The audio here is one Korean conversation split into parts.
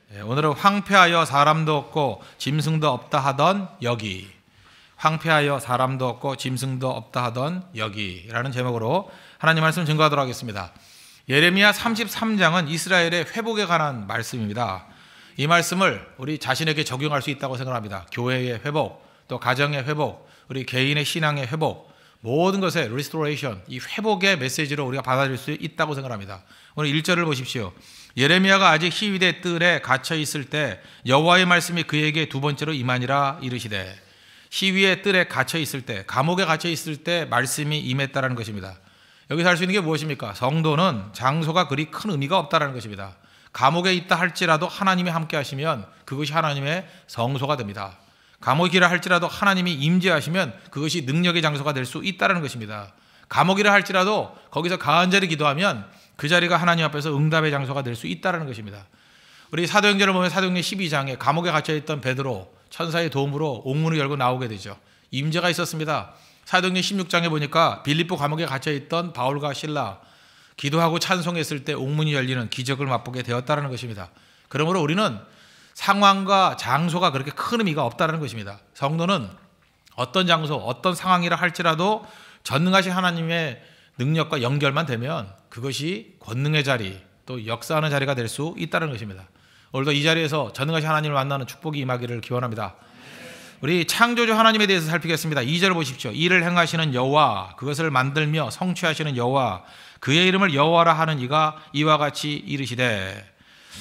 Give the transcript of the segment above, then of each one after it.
오늘은 황폐하여 사람도 없고 짐승도 없다 하던 여기, 황폐하여 사람도 없고 짐승도 없다 하던 여기라는 제목으로 하나님 말씀 증거하도록 하겠습니다. 예레미야 33장은 이스라엘의 회복에 관한 말씀입니다. 이 말씀을 우리 자신에게 적용할 수 있다고 생각합니다. 교회의 회복, 또 가정의 회복, 우리 개인의 신앙의 회복, 모든 것의 restoration, 이 회복의 메시지로 우리가 받아들일 수 있다고 생각합니다. 오늘 1절을 보십시오. 예레미야가 아직 히윗의 뜰에 갇혀 있을 때 여호와의 말씀이 그에게 두 번째로 임하니라 이르시되, 히윗의 뜰에 갇혀 있을 때, 감옥에 갇혀 있을 때 말씀이 임했다라는 것입니다. 여기서 할 수 있는 게 무엇입니까? 성도는 장소가 그리 큰 의미가 없다라는 것입니다. 감옥에 있다 할지라도 하나님이 함께 하시면 그것이 하나님의 성소가 됩니다. 감옥이라 할지라도 하나님이 임재하시면 그것이 능력의 장소가 될 수 있다는 것입니다. 감옥이라 할지라도 거기서 간절히 기도하면 그 자리가 하나님 앞에서 응답의 장소가 될 수 있다는 것입니다. 우리 사도행전을 보면 사도행전 12장에 감옥에 갇혀있던 베드로 천사의 도움으로 옥문을 열고 나오게 되죠. 임재가 있었습니다. 사도행전 16장에 보니까 빌립보 감옥에 갇혀있던 바울과 실라 기도하고 찬송했을 때 옥문이 열리는 기적을 맛보게 되었다는 것입니다. 그러므로 우리는 상황과 장소가 그렇게 큰 의미가 없다는 것입니다. 성도는 어떤 장소, 어떤 상황이라 할지라도 전능하신 하나님의 능력과 연결만 되면 그것이 권능의 자리, 또 역사하는 자리가 될 수 있다는 것입니다. 오늘도 이 자리에서 전능하신 하나님을 만나는 축복이 임하기를 기원합니다. 우리 창조주 하나님에 대해서 살피겠습니다. 2절 보십시오. 이를 행하시는 여호와, 그것을 만들며 성취하시는 여호와, 그의 이름을 여호와라 하는 이가 이와 같이 이르시되.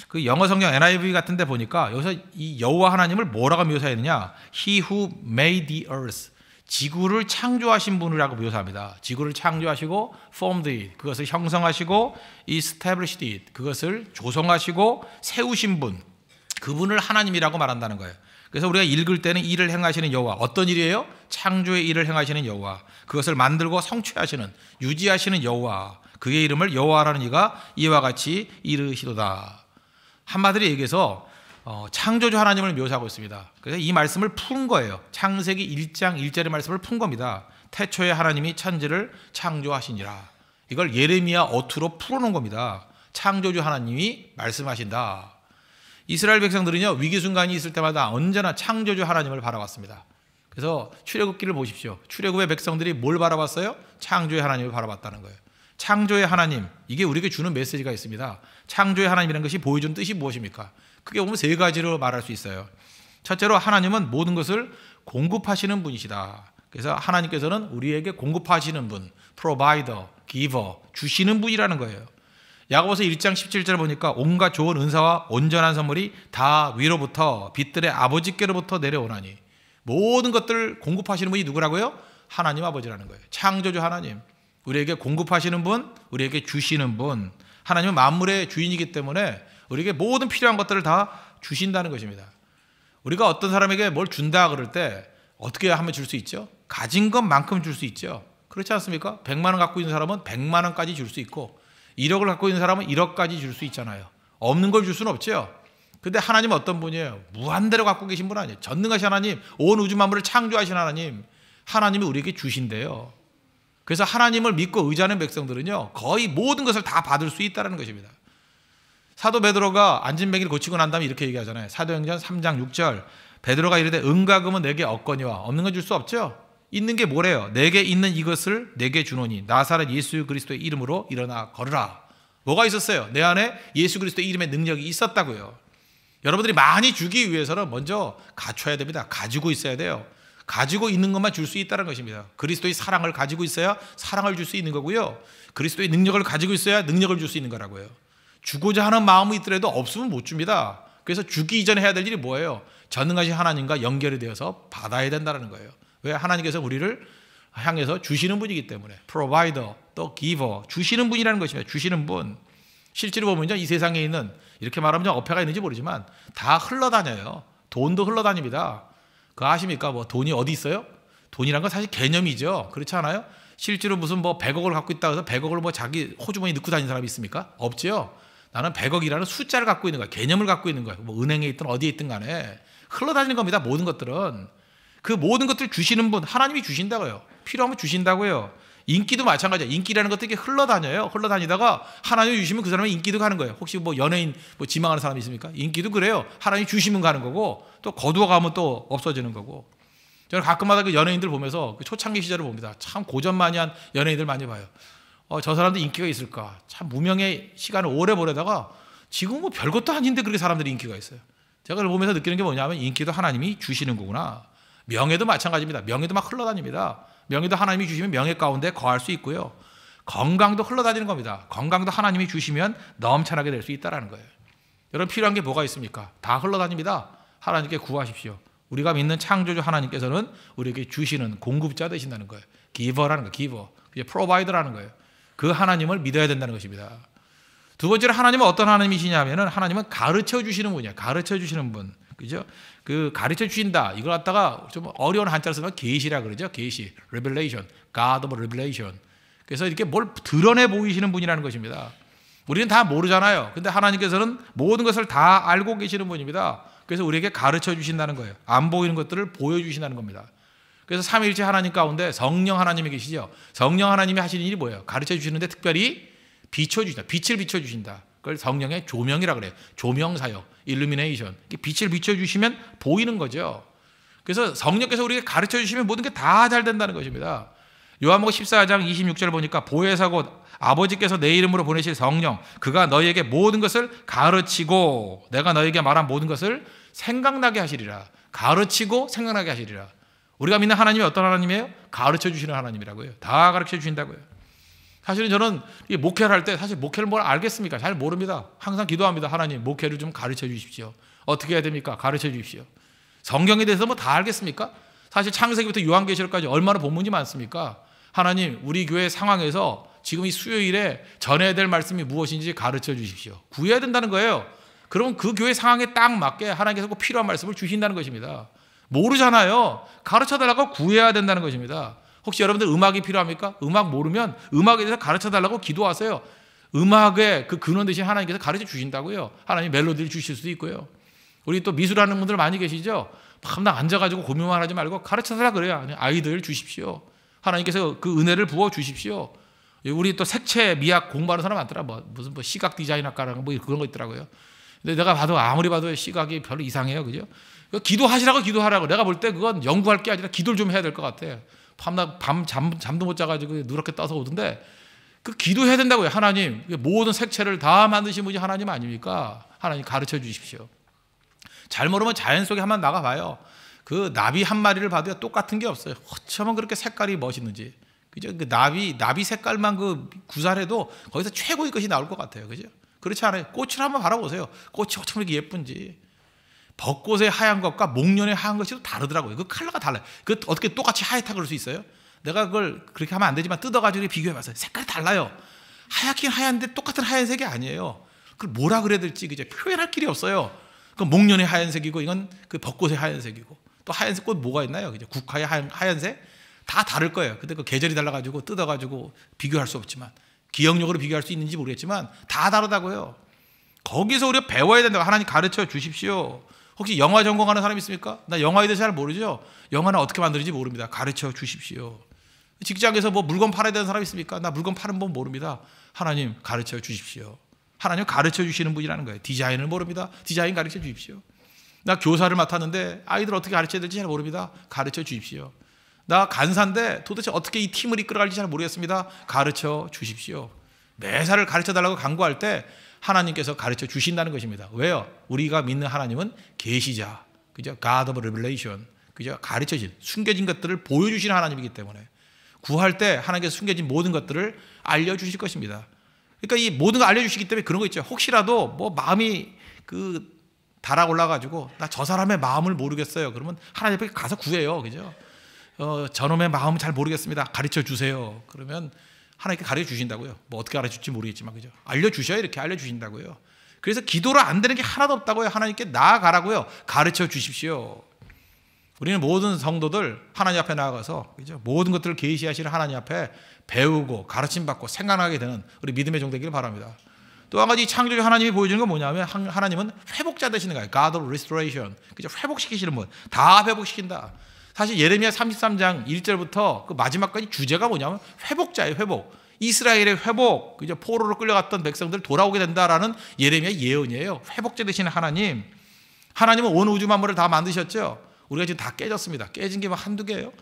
그 영어 성경 NIV 같은 데 보니까 여기서 이 여호와 하나님을 뭐라고 묘사했느냐? He who made the earth, 지구를 창조하신 분이라고 묘사합니다. 지구를 창조하시고 formed it, 그것을 형성하시고 established it, 그것을 조성하시고 세우신 분, 그분을 하나님이라고 말한다는 거예요. 그래서 우리가 읽을 때는 일을 행하시는 여호와, 어떤 일이에요? 창조의 일을 행하시는 여호와, 그것을 만들고 성취하시는, 유지하시는 여호와, 그의 이름을 여호와라는 이가 이와 같이 이르시도다. 한마디로 얘기해서 창조주 하나님을 묘사하고 있습니다. 그래서 이 말씀을 푼 거예요. 창세기 1장 1절의 말씀을 푼 겁니다. 태초에 하나님이 천지를 창조하시니라. 이걸 예레미야 어투로 풀어놓은 겁니다. 창조주 하나님이 말씀하신다. 이스라엘 백성들은요, 위기 순간이 있을 때마다 언제나 창조주 하나님을 바라봤습니다. 그래서 출애굽기를 보십시오. 출애굽의 백성들이 뭘 바라봤어요? 창조의 하나님을 바라봤다는 거예요. 창조의 하나님, 이게 우리에게 주는 메시지가 있습니다. 창조의 하나님이라는 것이 보여주는 뜻이 무엇입니까? 크게 보면 세 가지로 말할 수 있어요. 첫째로 하나님은 모든 것을 공급하시는 분이시다. 그래서 하나님께서는 우리에게 공급하시는 분, provider, giver, 주시는 분이라는 거예요. 야고보서 1장 17절 보니까 온갖 좋은 은사와 온전한 선물이 다 위로부터 빛들의 아버지께로부터 내려오나니, 모든 것들을 공급하시는 분이 누구라고요? 하나님 아버지라는 거예요. 창조주 하나님, 우리에게 공급하시는 분, 우리에게 주시는 분. 하나님은 만물의 주인이기 때문에 우리에게 모든 필요한 것들을 다 주신다는 것입니다. 우리가 어떤 사람에게 뭘 준다 그럴 때 어떻게 하면 줄 수 있죠? 가진 것만큼 줄 수 있죠. 그렇지 않습니까? 100만 원 갖고 있는 사람은 100만 원까지 줄 수 있고, 1억을 갖고 있는 사람은 1억까지 줄 수 있잖아요. 없는 걸 줄 수는 없죠. 근데 하나님은 어떤 분이에요? 무한대로 갖고 계신 분 아니에요. 전능하신 하나님, 온 우주 만물을 창조하신 하나님, 하나님이 우리에게 주신대요. 그래서 하나님을 믿고 의지하는 백성들은요, 거의 모든 것을 다 받을 수 있다는 것입니다. 사도 베드로가 안진뱅이를 고치고 난 다음에 이렇게 얘기하잖아요. 사도행전 3장 6절, 베드로가 이르되 은과 금은 내게 없거니와, 없는 건 줄 수 없죠. 있는 게 뭐래요? 내게 있는 이것을 내게 주노니 나사렛 예수 그리스도의 이름으로 일어나 걸으라. 뭐가 있었어요? 내 안에 예수 그리스도의 이름의 능력이 있었다고요. 여러분들이 많이 주기 위해서는 먼저 갖춰야 됩니다. 가지고 있어야 돼요. 가지고 있는 것만 줄 수 있다는 것입니다. 그리스도의 사랑을 가지고 있어야 사랑을 줄 수 있는 거고요. 그리스도의 능력을 가지고 있어야 능력을 줄 수 있는 거라고요. 주고자 하는 마음이 있더라도 없으면 못 줍니다. 그래서 주기 이전에 해야 될 일이 뭐예요? 전능하신 하나님과 연결이 되어서 받아야 된다는 거예요. 왜? 하나님께서 우리를 향해서 주시는 분이기 때문에. provider, 또 giver, 주시는 분이라는 것입니다. 주시는 분. 실제로 보면 이 세상에 있는, 이렇게 말하면 어폐가 있는지 모르지만 다 흘러다녀요. 돈도 흘러다닙니다. 그거 아십니까? 뭐 돈이 어디 있어요? 돈이란 건 사실 개념이죠. 그렇지 않아요? 실제로 무슨 뭐 100억을 갖고 있다고 해서 100억을 뭐 자기 호주머니에 넣고 다니는 사람이 있습니까? 없죠. 나는 100억이라는 숫자를 갖고 있는 거야. 개념을 갖고 있는 거야. 뭐 은행에 있든 어디에 있든 간에 흘러다니는 겁니다. 모든 것들은. 그 모든 것들을 주시는 분, 하나님이 주신다고요. 필요하면 주신다고요. 인기도 마찬가지야. 인기라는 것도 이게 흘러다녀요. 흘러다니다가 하나님이 주시면 그 사람은 인기도 가는 거예요. 혹시 뭐 연예인 뭐 지망하는 사람이 있습니까? 인기도 그래요. 하나님이 주시면 가는 거고 또 거두어 가면 또 없어지는 거고. 저는 가끔마다 그 연예인들 보면서 그 초창기 시절을 봅니다. 참 고전만이한 연예인들 많이 봐요. 저 사람도 인기가 있을까? 참 무명의 시간을 오래 보내다가 지금 뭐 별것도 아닌데 그렇게 사람들이 인기가 있어요. 제가 그걸 보면서 느끼는 게 뭐냐면 인기도 하나님이 주시는 거구나. 명예도 마찬가지입니다. 명예도 막 흘러다닙니다. 명예도 하나님이 주시면 명예 가운데 거할 수 있고요. 건강도 흘러다니는 겁니다. 건강도 하나님이 주시면 넘쳐나게 될 수 있다는 거예요. 여러분 필요한 게 뭐가 있습니까? 다 흘러다닙니다. 하나님께 구하십시오. 우리가 믿는 창조주 하나님께서는 우리에게 주시는 공급자 되신다는 거예요. 기버라는 거예요. 기버. 프로바이더라는 거예요. 그 하나님을 믿어야 된다는 것입니다. 두 번째로 하나님은 어떤 하나님이시냐면은 하나님은 가르쳐 주시는 분이야. 가르쳐 주시는 분. 그죠? 그 가르쳐 주신다. 이걸 갖다가 좀 어려운 한자로 쓰면 계시라 그러죠. 계시. revelation. God of revelation. 그래서 이렇게 뭘 드러내 보이시는 분이라는 것입니다. 우리는 다 모르잖아요. 근데 하나님께서는 모든 것을 다 알고 계시는 분입니다. 그래서 우리에게 가르쳐 주신다는 거예요. 안 보이는 것들을 보여 주신다는 겁니다. 그래서 삼위일체 하나님 가운데 성령 하나님이 계시죠. 성령 하나님이 하시는 일이 뭐예요? 가르쳐 주시는데 특별히 비춰주신다. 빛을 비춰주신다. 그걸 성령의 조명이라 그래요. 조명사역, illumination. 빛을 비춰주시면 보이는 거죠. 그래서 성령께서 우리에게 가르쳐 주시면 모든 게 다 잘 된다는 것입니다. 요한복음 14장 26절 보니까 보혜사 곧 아버지께서 내 이름으로 보내실 성령 그가 너희에게 모든 것을 가르치고 내가 너희에게 말한 모든 것을 생각나게 하시리라. 가르치고 생각나게 하시리라. 우리가 믿는 하나님이 어떤 하나님이에요? 가르쳐 주시는 하나님이라고요. 다 가르쳐 주신다고요. 사실은 저는 목회를 할 때 사실 목회를 뭘 알겠습니까? 잘 모릅니다. 항상 기도합니다. 하나님 목회를 좀 가르쳐 주십시오. 어떻게 해야 됩니까? 가르쳐 주십시오. 성경에 대해서 뭐 다 알겠습니까? 사실 창세기부터 요한계시록까지 얼마나 본문이 많습니까? 하나님 우리 교회 상황에서 지금 이 수요일에 전해야 될 말씀이 무엇인지 가르쳐 주십시오. 구해야 된다는 거예요. 그러면 그 교회 상황에 딱 맞게 하나님께서 꼭 필요한 말씀을 주신다는 것입니다. 모르잖아요. 가르쳐달라고 구해야 된다는 것입니다. 혹시 여러분들 음악이 필요합니까? 음악 모르면 음악에 대해서 가르쳐달라고 기도하세요. 음악의 그 근원 되신 하나님께서 가르쳐 주신다고요. 하나님 멜로디를 주실 수도 있고요. 우리 또 미술하는 분들 많이 계시죠? 밤낮 앉아가지고 고민만 하지 말고 가르쳐달라 그래요. 아이들 주십시오. 하나님께서 그 은혜를 부어 주십시오. 우리 또 색채 미학 공부하는 사람 많더라. 무슨 시각 디자인학과라는 뭐 그런 거 있더라고요. 근데 내가 봐도 아무리 봐도 시각이 별로 이상해요. 그죠? 기도하시라고 기도하라고. 내가 볼 때 그건 연구할 게 아니라 기도를 좀 해야 될 것 같아. 잠도 못 자가지고 누렇게 떠서 오던데 그 기도해야 된다고요. 하나님 모든 색채를 다 만드신 분이 하나님 아닙니까? 하나님 가르쳐 주십시오. 잘 모르면 자연 속에 한번 나가봐요. 그 나비 한 마리를 봐도 똑같은 게 없어요. 어쩌면 그렇게 색깔이 멋있는지. 그죠? 그 나비 색깔만 그 구사해도 거기서 최고의 것이 나올 것 같아요. 그죠? 그렇지 않아요? 꽃을 한번 바라보세요. 꽃이 어쩜 이렇게 예쁜지. 벚꽃의 하얀 것과 목련의 하얀 것이 또 다르더라고요. 그 컬러가 달라요. 그 어떻게 똑같이 하얗다 그럴 수 있어요? 내가 그걸 그렇게 하면 안 되지만 뜯어가지고 비교해봤어요. 색깔이 달라요. 하얗긴 하얀데 똑같은 하얀색이 아니에요. 그걸 뭐라 그래야 될지 이제 표현할 길이 없어요. 그 목련의 하얀색이고 이건 그 벚꽃의 하얀색이고 또 하얀색 꽃 뭐가 있나요? 그죠? 국화의 하얀색 다 다를 거예요. 근데 그 계절이 달라가지고 뜯어가지고 비교할 수 없지만 기억력으로 비교할 수 있는지 모르겠지만 다 다르다고요. 거기서 우리가 배워야 된다고. 하나님 가르쳐 주십시오. 혹시 영화 전공하는 사람 있습니까? 나 영화에 대해서 잘 모르죠. 영화는 어떻게 만드는지 모릅니다. 가르쳐 주십시오. 직장에서 뭐 물건 팔아야 되는 사람 있습니까? 나 물건 파는 법 모릅니다. 하나님 가르쳐 주십시오. 하나님 가르쳐 주시는 분이라는 거예요. 디자인을 모릅니다. 디자인 가르쳐 주십시오. 나 교사를 맡았는데 아이들 어떻게 가르쳐야 될지 잘 모릅니다. 가르쳐 주십시오. 나 간사인데 도대체 어떻게 이 팀을 이끌어갈지 잘 모르겠습니다. 가르쳐 주십시오. 매사를 가르쳐 달라고 간구할 때 하나님께서 가르쳐 주신다는 것입니다. 왜요? 우리가 믿는 하나님은 계시자, 그죠? God of revelation, 그죠? 가르쳐 주신, 숨겨진 것들을 보여주시는 하나님이기 때문에 구할 때 하나님께서 숨겨진 모든 것들을 알려주실 것입니다. 그러니까 이 모든 걸 알려주시기 때문에 그런 거 있죠. 혹시라도 뭐 마음이 달아올라가지고 나 저 사람의 마음을 모르겠어요. 그러면 하나님 앞에 가서 구해요, 그죠? 저놈의 마음을 잘 모르겠습니다. 가르쳐 주세요. 그러면 하나님께 가르쳐 주신다고요. 뭐 어떻게 가르쳐 줄지 모르겠지만, 그죠? 알려주셔야 이렇게 알려주신다고요. 그래서 기도로 안 되는 게 하나도 없다고요. 하나님께 나아가라고요. 가르쳐 주십시오. 우리는 모든 성도들 하나님 앞에 나아가서, 그죠? 모든 것들을 계시하시는 하나님 앞에 배우고 가르침받고 생각나게 되는 우리 믿음의 종 되기를 바랍니다. 또 한 가지 창조주 하나님이 보여주는 건 뭐냐면 하나님은 회복자 되시는 거예요. God of restoration. 그죠? 회복시키시는 분. 다 회복시킨다. 사실 예레미야 33장 1절부터 그 마지막까지 주제가 뭐냐면 회복자예요. 회복. 이스라엘의 회복. 그죠? 포로로 끌려갔던 백성들 돌아오게 된다라는 예레미야 예언이에요. 회복자 되시는 하나님. 하나님은 온 우주 만물을 다 만드셨죠. 우리가 지금 다 깨졌습니다. 깨진 게 뭐 한두 개예요.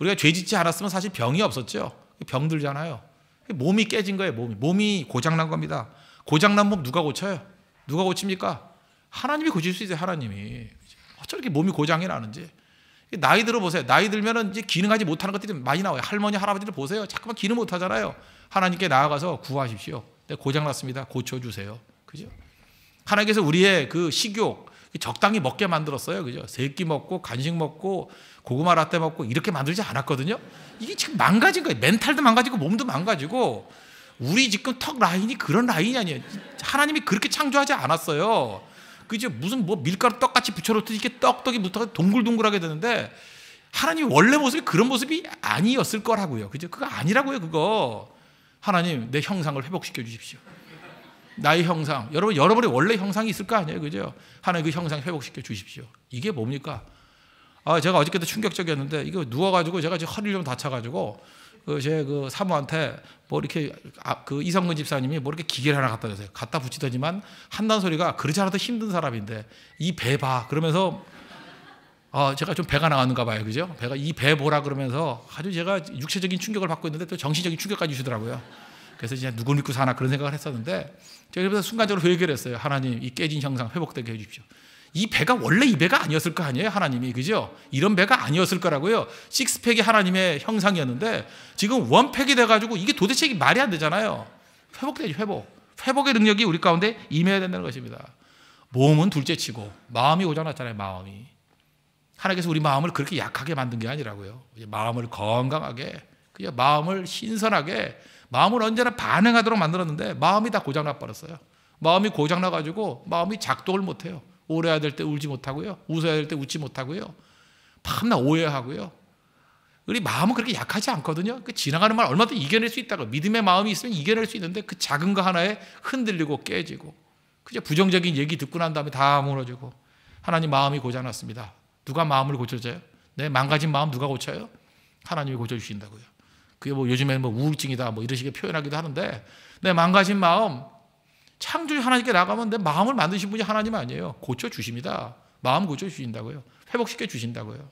우리가 죄 짓지 않았으면 사실 병이 없었죠. 병 들잖아요. 몸이 깨진 거예요. 몸이 고장난 겁니다. 고장난 몸 누가 고쳐요? 누가 고칩니까? 하나님이 고칠 수 있어요. 하나님이. 어쩜 이렇게 몸이 고장이 나는지. 나이 들어 보세요. 나이 들면은 이제 기능하지 못하는 것들이 많이 나와요. 할머니, 할아버지들 보세요. 자꾸만 기능 못 하잖아요. 하나님께 나아가서 구하십시오. 고장 났습니다. 고쳐주세요. 그죠? 하나님께서 우리의 그 식욕 적당히 먹게 만들었어요. 그죠? 세끼 먹고 간식 먹고 고구마 라떼 먹고 이렇게 만들지 않았거든요. 이게 지금 망가진 거예요. 멘탈도 망가지고 몸도 망가지고 우리 지금 턱 라인이 그런 라인이 아니에요. 하나님이 그렇게 창조하지 않았어요. 그죠? 무슨 뭐 밀가루 떡같이 붙여놓듯이 이렇게 떡떡이 붙어서 동글동글하게 되는데 하나님 원래 모습이 그런 모습이 아니었을 거라고요. 그죠? 그거 아니라고요. 그거 하나님 내 형상을 회복시켜 주십시오. 나의 형상. 여러분의 원래 형상이 있을 거 아니에요. 그죠? 하나님 그 형상 회복시켜 주십시오. 이게 뭡니까? 제가 어저께도 충격적이었는데 이거 누워가지고 제가 지금 허리를 좀 다쳐가지고 제 그 사모한테 뭐 이렇게 그 이성근 집사님이 뭐 이렇게 기계를 하나 갖다 주세요. 갖다 붙이더니만 한다는 소리가 그렇지 않아도 힘든 사람인데 이 배 봐. 그러면서 제가 좀 배가 나왔는가 봐요. 그죠? 배가 이 배 보라 그러면서 아주 제가 육체적인 충격을 받고 있는데 또 정신적인 충격까지 주시더라고요. 그래서 진짜 누굴 믿고 사나 그런 생각을 했었는데 제가 그래서 순간적으로 회개를 했어요. 하나님 이 깨진 형상 회복되게 해주십시오. 이 배가 원래 이 배가 아니었을 거 아니에요. 하나님이. 그죠? 이런 배가 아니었을 거라고요. 식스팩이 하나님의 형상이었는데 지금 원팩이 돼가지고 이게 도대체 이게 말이 안 되잖아요. 회복되지. 회복의 능력이 우리 가운데 임해야 된다는 것입니다. 몸은 둘째치고 마음이 고장났잖아요. 마음이. 하나님께서 우리 마음을 그렇게 약하게 만든 게 아니라고요. 마음을 건강하게, 그냥 마음을 신선하게, 마음을 언제나 반응하도록 만들었는데 마음이 다 고장나 버렸어요. 마음이 고장나가지고 마음이 작동을 못해요. 울어야 될 때 울지 못하고요. 웃어야 될 때 웃지 못하고요. 밤낮 오해하고요. 우리 마음은 그렇게 약하지 않거든요. 그 지나가는 말 얼마든지 이겨낼 수 있다고. 믿음의 마음이 있으면 이겨낼 수 있는데 그 작은 거 하나에 흔들리고 깨지고 그저 부정적인 얘기 듣고 난 다음에 다 무너지고 하나님 마음이 고장났습니다. 누가 마음을 고쳐줘요? 내 망가진 마음 누가 고쳐요? 하나님이 고쳐주신다고요. 그게 뭐 요즘에는 뭐 우울증이다 뭐 이런 식의 표현하기도 하는데 내 망가진 마음 창조주 하나님께 나가면 내 마음을 만드신 분이 하나님 아니에요. 고쳐주십니다. 마음 고쳐주신다고요. 회복시켜 주신다고요.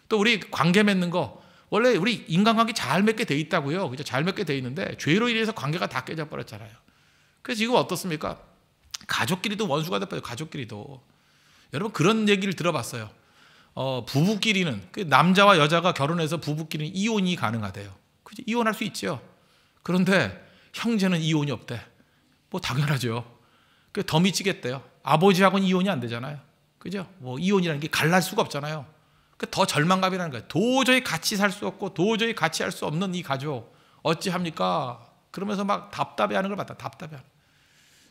또 우리 관계 맺는 거 원래 우리 인간관계 잘 맺게 돼 있다고요. 그죠? 잘 맺게 돼 있는데 죄로 인해서 관계가 다 깨져버렸잖아요. 그래서 지금 어떻습니까? 가족끼리도 원수가 돼버려요. 가족끼리도. 여러분 그런 얘기를 들어봤어요. 부부끼리는 남자와 여자가 결혼해서 부부끼리는 이혼이 가능하대요. 그죠? 이혼할 수 있죠. 그런데 형제는 이혼이 없대. 뭐 당연하죠. 더 미치겠대요. 아버지하고는 이혼이 안 되잖아요. 그죠? 뭐 이혼이라는 게 갈랄 수가 없잖아요. 더 절망감이라는 거예요. 도저히 같이 살 수 없고 도저히 같이 할 수 없는 이 가족 어찌합니까? 그러면서 막 답답해하는 걸 봤다. 답답해하는.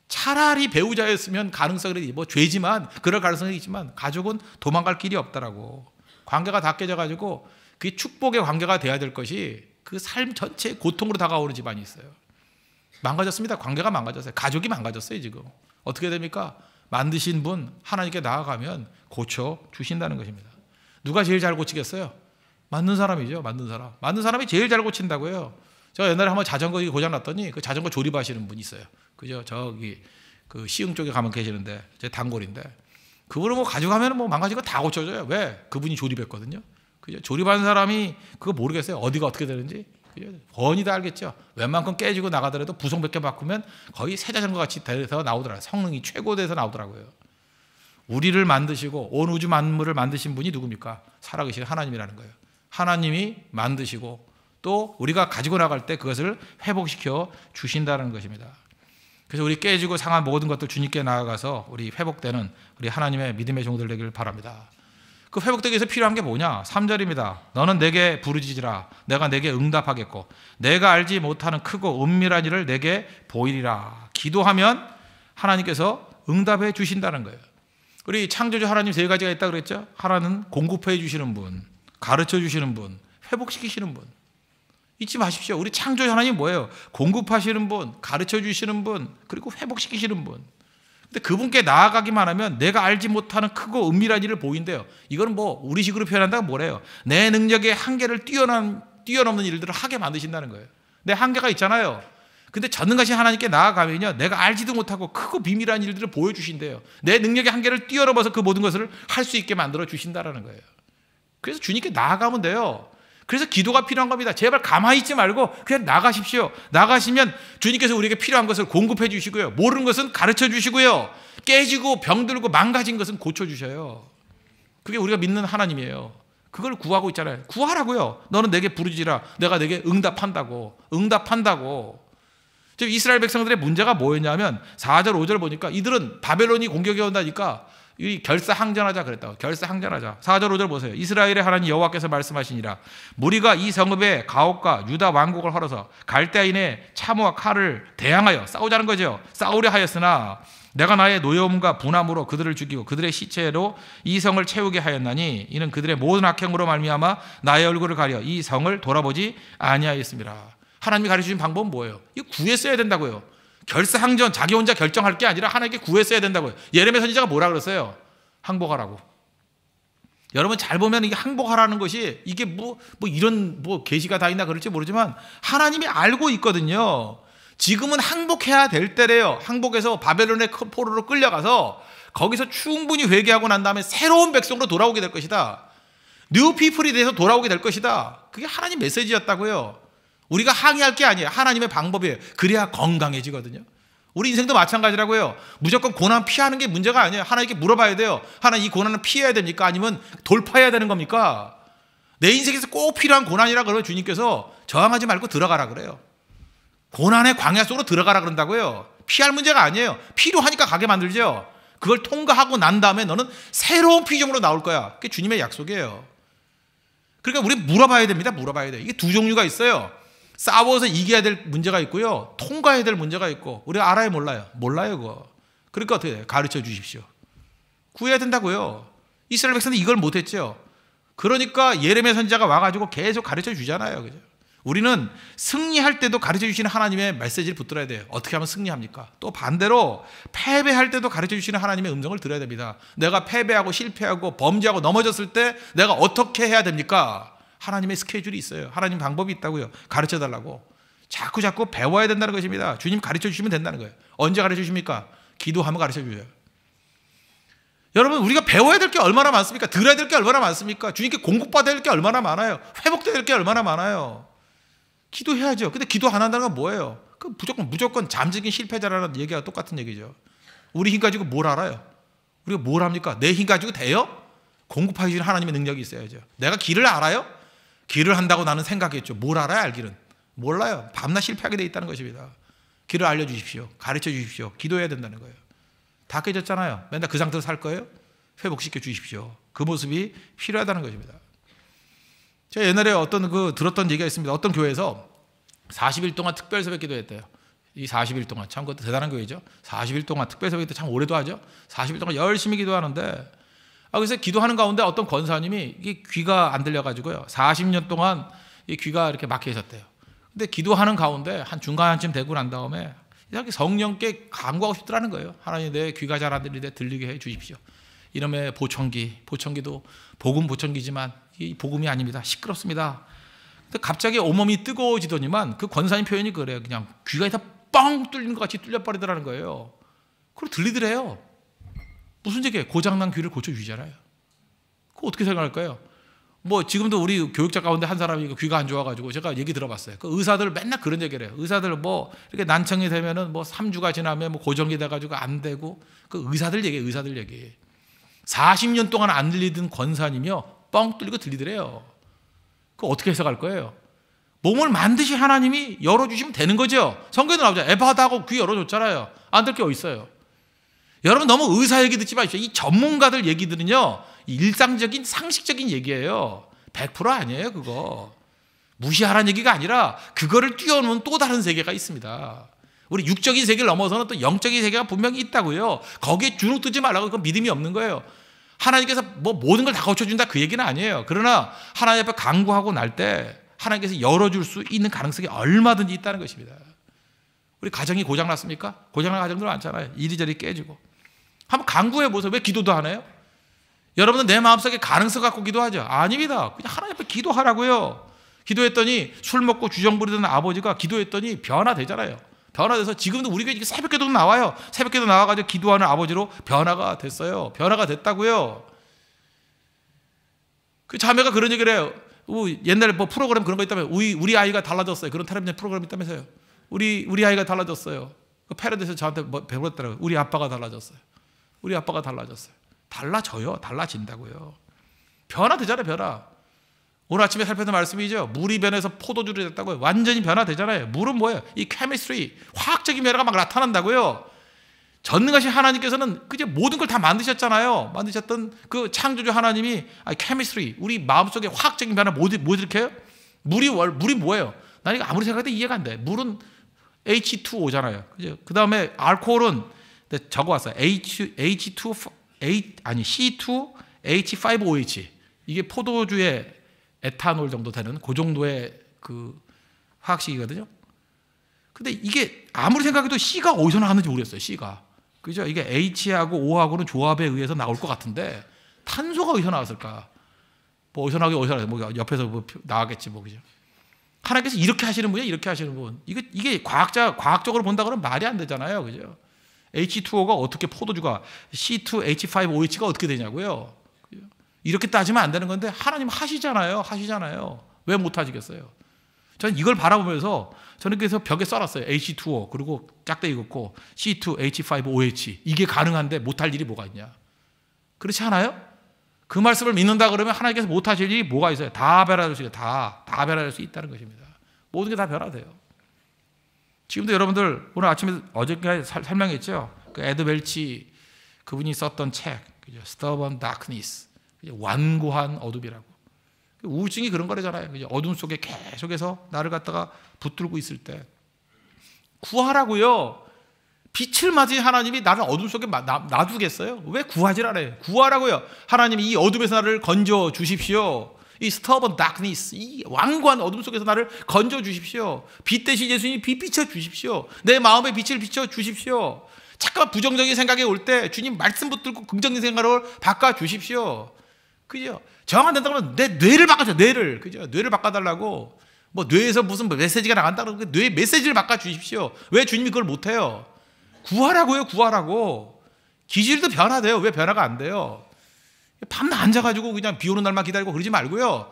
차라리 배우자였으면 가능성이 뭐 죄지만 그럴 가능성이 있지만 가족은 도망갈 길이 없다라고. 관계가 다 깨져가지고 그게 축복의 관계가 돼야 될 것이 그 삶 전체의 고통으로 다가오는 집안이 있어요. 망가졌습니다. 관계가 망가졌어요. 가족이 망가졌어요. 지금 어떻게 됩니까? 만드신 분 하나님께 나아가면 고쳐주신다는 것입니다. 누가 제일 잘 고치겠어요? 만든 사람이죠. 만든 사람. 만든 사람이 제일 잘 고친다고요. 제가 옛날에 한번 자전거 고장났더니 그 자전거 조립하시는 분이 있어요. 그죠? 저기 그 시흥 쪽에 가면 계시는데 제 단골인데 그분을 뭐 가져가면 뭐 망가진 거 다 고쳐줘요. 왜? 그분이 조립했거든요. 그죠? 조립한 사람이 그거 모르겠어요. 어디가 어떻게 되는지. 번이 다 알겠죠. 웬만큼 깨지고 나가더라도 부속 몇 개 바꾸면 거의 새 자전거 같이 돼서 나오더라고요. 성능이 최고돼서 나오더라고요. 우리를 만드시고 온 우주 만물을 만드신 분이 누굽니까? 살아계신 하나님이라는 거예요. 하나님이 만드시고 또 우리가 가지고 나갈 때 그것을 회복시켜 주신다는 것입니다. 그래서 우리 깨지고 상한 모든 것들 주님께 나아가서 우리 회복되는 우리 하나님의 믿음의 종들 되기를 바랍니다. 그 회복되기 위해서 필요한 게 뭐냐? 3절입니다. 너는 내게 부르짖으라. 내가 내게 응답하겠고 내가 알지 못하는 크고 은밀한 일을 내게 보이리라. 기도하면 하나님께서 응답해 주신다는 거예요. 우리 창조주 하나님 세 가지가 있다고 그랬죠? 하나는 공급해 주시는 분, 가르쳐 주시는 분, 회복시키시는 분. 잊지 마십시오. 우리 창조주 하나님 뭐예요? 공급하시는 분, 가르쳐 주시는 분, 그리고 회복시키시는 분. 근데 그분께 나아가기만 하면 내가 알지 못하는 크고 은밀한 일을 보인대요. 이거는 뭐 우리식으로 표현한다면 뭐래요? 내 능력의 한계를 뛰어넘는 일들을 하게 만드신다는 거예요. 내 한계가 있잖아요. 근데 전능하신 하나님께 나아가면요, 내가 알지도 못하고 크고 비밀한 일들을 보여주신대요. 내 능력의 한계를 뛰어넘어서 그 모든 것을 할 수 있게 만들어 주신다라는 거예요. 그래서 주님께 나아가면 돼요. 그래서 기도가 필요한 겁니다. 제발 가만히 있지 말고 그냥 나가십시오. 나가시면 주님께서 우리에게 필요한 것을 공급해 주시고요, 모르는 것은 가르쳐 주시고요, 깨지고 병들고 망가진 것은 고쳐 주셔요. 그게 우리가 믿는 하나님이에요. 그걸 구하고 있잖아요. 구하라고요. 너는 내게 부르지라 내가 내게 응답한다고. 지금 이스라엘 백성들의 문제가 뭐였냐면 4절 5절 보니까 이들은 바벨론이 공격해 온다니까 이 결사항전하자 그랬다고. 결사항전하자. 4절 5절 보세요. 이스라엘의 하나님 여호와께서 말씀하시니라. 무리가 이 성읍에 가옥과 유다 왕국을 헐어서 갈대아인의 차무와 칼을 대항하여 싸우자는 거죠. 싸우려 하였으나 내가 나의 노여움과 분함으로 그들을 죽이고 그들의 시체로 이 성을 채우게 하였나니 이는 그들의 모든 악행으로 말미암아 나의 얼굴을 가려 이 성을 돌아보지 아니하였습니다. 하나님이 가르쳐주신 방법은 뭐예요? 이거 구했어야 된다고요. 결사항전 자기 혼자 결정할 게 아니라 하나님께 구했어야 된다고요. 예레미야 선지자가 뭐라 그랬어요? 항복하라고. 여러분 잘 보면 이게 항복하라는 것이 이게 뭐 이런 계시가 다 있나 그럴지 모르지만 하나님이 알고 있거든요. 지금은 항복해야 될 때래요. 항복해서 바벨론의 포로로 끌려가서 거기서 충분히 회개하고 난 다음에 새로운 백성으로 돌아오게 될 것이다. 뉴 피플이 돼서 돌아오게 될 것이다. 그게 하나님 메시지였다고요. 우리가 항의할 게 아니에요. 하나님의 방법이에요. 그래야 건강해지거든요. 우리 인생도 마찬가지라고요. 무조건 고난 피하는 게 문제가 아니에요. 하나님께 물어봐야 돼요. 하나님 이 고난은 피해야 됩니까? 아니면 돌파해야 되는 겁니까? 내 인생에서 꼭 필요한 고난이라 그러면 주님께서 저항하지 말고 들어가라 그래요. 고난의 광야 속으로 들어가라 그런다고요. 피할 문제가 아니에요. 필요하니까 가게 만들죠. 그걸 통과하고 난 다음에 너는 새로운 피조물로 나올 거야. 그게 주님의 약속이에요. 그러니까 우리 물어봐야 됩니다. 물어봐야 돼요. 이게 두 종류가 있어요. 싸워서 이겨야 될 문제가 있고요, 통과해야 될 문제가 있고. 우리가 알아요, 몰라요? 몰라요 그거. 그러니까 어떻게 돼요? 가르쳐 주십시오. 구해야 된다고요. 이스라엘 백성은 이걸 못했죠. 그러니까 예레미야 선지자가 와가지고 계속 가르쳐 주잖아요. 그죠? 우리는 승리할 때도 가르쳐 주시는 하나님의 메시지를 붙들어야 돼요. 어떻게 하면 승리합니까? 또 반대로 패배할 때도 가르쳐 주시는 하나님의 음성을 들어야 됩니다. 내가 패배하고 실패하고 범죄하고 넘어졌을 때 내가 어떻게 해야 됩니까? 하나님의 스케줄이 있어요. 하나님 방법이 있다고요. 가르쳐 달라고. 자꾸 배워야 된다는 것입니다. 주님 가르쳐 주시면 된다는 거예요. 언제 가르쳐 주십니까? 기도하면 가르쳐 주세요. 여러분 우리가 배워야 될 게 얼마나 많습니까? 들어야 될 게 얼마나 많습니까? 주님께 공급받아야 될 게 얼마나 많아요. 회복돼야 될 게 얼마나 많아요. 기도해야죠. 근데 기도 안 한다는 건 뭐예요? 그 무조건 잠재긴 실패자라는 얘기가 똑같은 얘기죠. 우리 힘 가지고 뭘 알아요? 우리가 뭘 합니까? 내 힘 가지고 돼요? 공급해 주시는 하나님의 능력이 있어야죠. 내가 길을 알아요? 길을 한다고 나는 생각했죠. 뭘 알아요? 알기는 몰라요. 밤낮 실패하게 돼 있다는 것입니다. 길을 알려주십시오. 가르쳐 주십시오. 기도해야 된다는 거예요. 다 깨졌잖아요. 맨날 그 상태로 살 거예요? 회복시켜 주십시오. 그 모습이 필요하다는 것입니다. 제가 옛날에 들었던 얘기가 있습니다. 어떤 교회에서 40일 동안 특별 새벽 기도했대요. 이 40일 동안 참 그것도 대단한 교회죠. 40일 동안 특별 새벽 기도 참 오래도 하죠. 40일 동안 열심히 기도하는데 그래서 기도하는 가운데 어떤 권사님이 이게 귀가 안 들려가지고요, 40년 동안 이 귀가 이렇게 막혀 있었대요. 근데 기도하는 가운데 한 중간쯤 되고 난 다음에 이렇게 성령께 간구하고 싶더라는 거예요. 하나님 내 귀가 잘 안 들리게 들리게 해 주십시오. 이름의 보청기도 복음 보청기지만 이 복음이 아닙니다. 시끄럽습니다. 근데 갑자기 온몸이 뜨거워지더니만 그 권사님 표현이 그래요. 그냥 귀가 다 뻥 뚫린 것 같이 뚫려버리더라는 거예요. 그리고 들리더래요. 무슨 얘기예요? 고장난 귀를 고쳐주잖아요. 그거 어떻게 생각할까요? 지금도 우리 교육자 가운데 한 사람이 귀가 안 좋아가지고 제가 얘기 들어봤어요. 그 의사들 맨날 그런 얘기를 해요. 의사들 이렇게 난청이 되면은 3주가 지나면 고정이 돼가지고 안 되고, 그 의사들 얘기. 40년 동안 안 들리던 권사님이요, 뻥 뚫리고 들리더래요. 그거 어떻게 해석할 거예요? 몸을 만드신 하나님이 열어주시면 되는 거죠. 성경에 나오죠. 에바다하고 귀 열어줬잖아요. 안 될 게 어디 있어요? 여러분 너무 의사 얘기 듣지 마십시오. 이 전문가들 얘기들은요, 일상적인 상식적인 얘기예요. 100% 아니에요. 그거 무시하라는 얘기가 아니라 그거를 뛰어넘은 또 다른 세계가 있습니다. 우리 육적인 세계를 넘어서는 또 영적인 세계가 분명히 있다고요. 거기에 주눅 들지 말라고. 그건 믿음이 없는 거예요. 하나님께서 모든 걸 다 고쳐준다 그 얘기는 아니에요. 그러나 하나님 앞에 간구하고 날 때 하나님께서 열어줄 수 있는 가능성이 얼마든지 있다는 것입니다. 우리 가정이 고장났습니까? 고장난 가정들 많잖아요. 이리저리 깨지고. 한번 강구해 보세요. 왜 기도도 안 해요? 여러분은 내 마음속에 가능성 갖고 기도하죠? 아닙니다. 그냥 하나님 앞에 기도하라고요. 기도했더니 술 먹고 주정 부리던 아버지가 기도했더니 변화되잖아요. 변화돼서 지금도 우리 교회 새벽기도 나와요. 새벽기도 나와가지고 기도하는 아버지로 변화가 됐어요. 변화가 됐다고요. 그 자매가 그런 얘기를 해요. 옛날에 뭐 프로그램 그런 거 있다면 우리 아이가 달라졌어요. 그런 텔레비전 프로그램 있다면서요. 우리 아이가 달라졌어요. 그 패러디에서 저한테 뭐 배웠더라고요. 우리 아빠가 달라졌어요. 우리 아빠가 달라졌어요. 달라져요. 달라진다고요. 변화되잖아요. 변화. 오늘 아침에 살펴본 말씀이죠. 물이 변해서 포도주를 됐다고요. 완전히 변화되잖아요. 물은 뭐예요? 이 케미스트리, 화학적인 변화가 막 나타난다고요. 전능하신 하나님께서는 그저 모든 걸 다 만드셨잖아요. 만드셨던 그 창조주 하나님이 케미스트리, 우리 마음속에 화학적인 변화 뭐 일으켜요? 물이 뭐예요? 난 이거 아무리 생각해도 이해가 안 돼. 물은 H2O잖아요. 그죠? 그 다음에 알코올은 적어왔어요. C2H5OH. 이게 포도주의 에탄올 정도 되는 그 정도의 그 화학식이거든요. 근데 이게 아무리 생각해도 C가 어디서 나왔는지 모르겠어요. C가. 그죠? 이게 H하고 O하고는 조합에 의해서 나올 것 같은데 탄소가 어디서 나왔을까? 뭐 어디서 나오게 뭐 옆에서 뭐 나왔겠지 뭐 그죠? 하나님께서 이렇게 하시는 분이야, 이렇게 하시는 분. 이게 과학적으로 본다 그러면 말이 안 되잖아요, 그죠? H2O가 어떻게 포도주가 C2H5OH가 어떻게 되냐고요? 이렇게 따지면 안 되는 건데 하나님 하시잖아요. 왜 못 하시겠어요? 저는 이걸 바라보면서 저는 그래서 벽에 써놨어요. H2O 그리고 짝대기 긋고 C2H5OH 이게 가능한데 못할 일이 뭐가 있냐? 그렇지 않아요? 그 말씀을 믿는다 그러면 하나님께서 못하실 일이 뭐가 있어요? 다 변화될 수 있어요. 다 변화될 수 있다는 것입니다. 모든 게 다 변화돼요. 지금도 여러분들 오늘 아침에 어저께 설명했죠. 그 에드 웰치 그분이 썼던 책, Stubborn Darkness, 완고한 어둠이라고. 우울증이 그런 거래잖아요. 어둠 속에 계속해서 나를 갖다가 붙들고 있을 때 구하라고요. 빛을 맞은 하나님이 나를 어둠 속에 놔두겠어요? 왜 구하질 않아요? 구하라고요. 하나님이 이 어둠에서 나를 건져 주십시오. 이 stubborn darkness, 이 완고한 어둠 속에서 나를 건져 주십시오. 빛 대신 예수님 빛 비춰 주십시오. 내 마음에 빛을 비춰 주십시오. 잠깐 부정적인 생각이 올 때 주님 말씀 붙들고 긍정적인 생각으로 바꿔 주십시오. 그죠? 정 안 된다면 내 뇌를 바꿔줘. 뇌를. 그죠? 뇌를 바꿔달라고. 뭐 뇌에서 무슨 메시지가 나간다 그러면 뇌 메시지를 바꿔 주십시오. 왜 주님이 그걸 못 해요? 구하라고요. 구하라고. 기질도 변화돼요. 왜 변화가 안 돼요? 밤낮 앉아가지고 그냥 비 오는 날만 기다리고 그러지 말고요.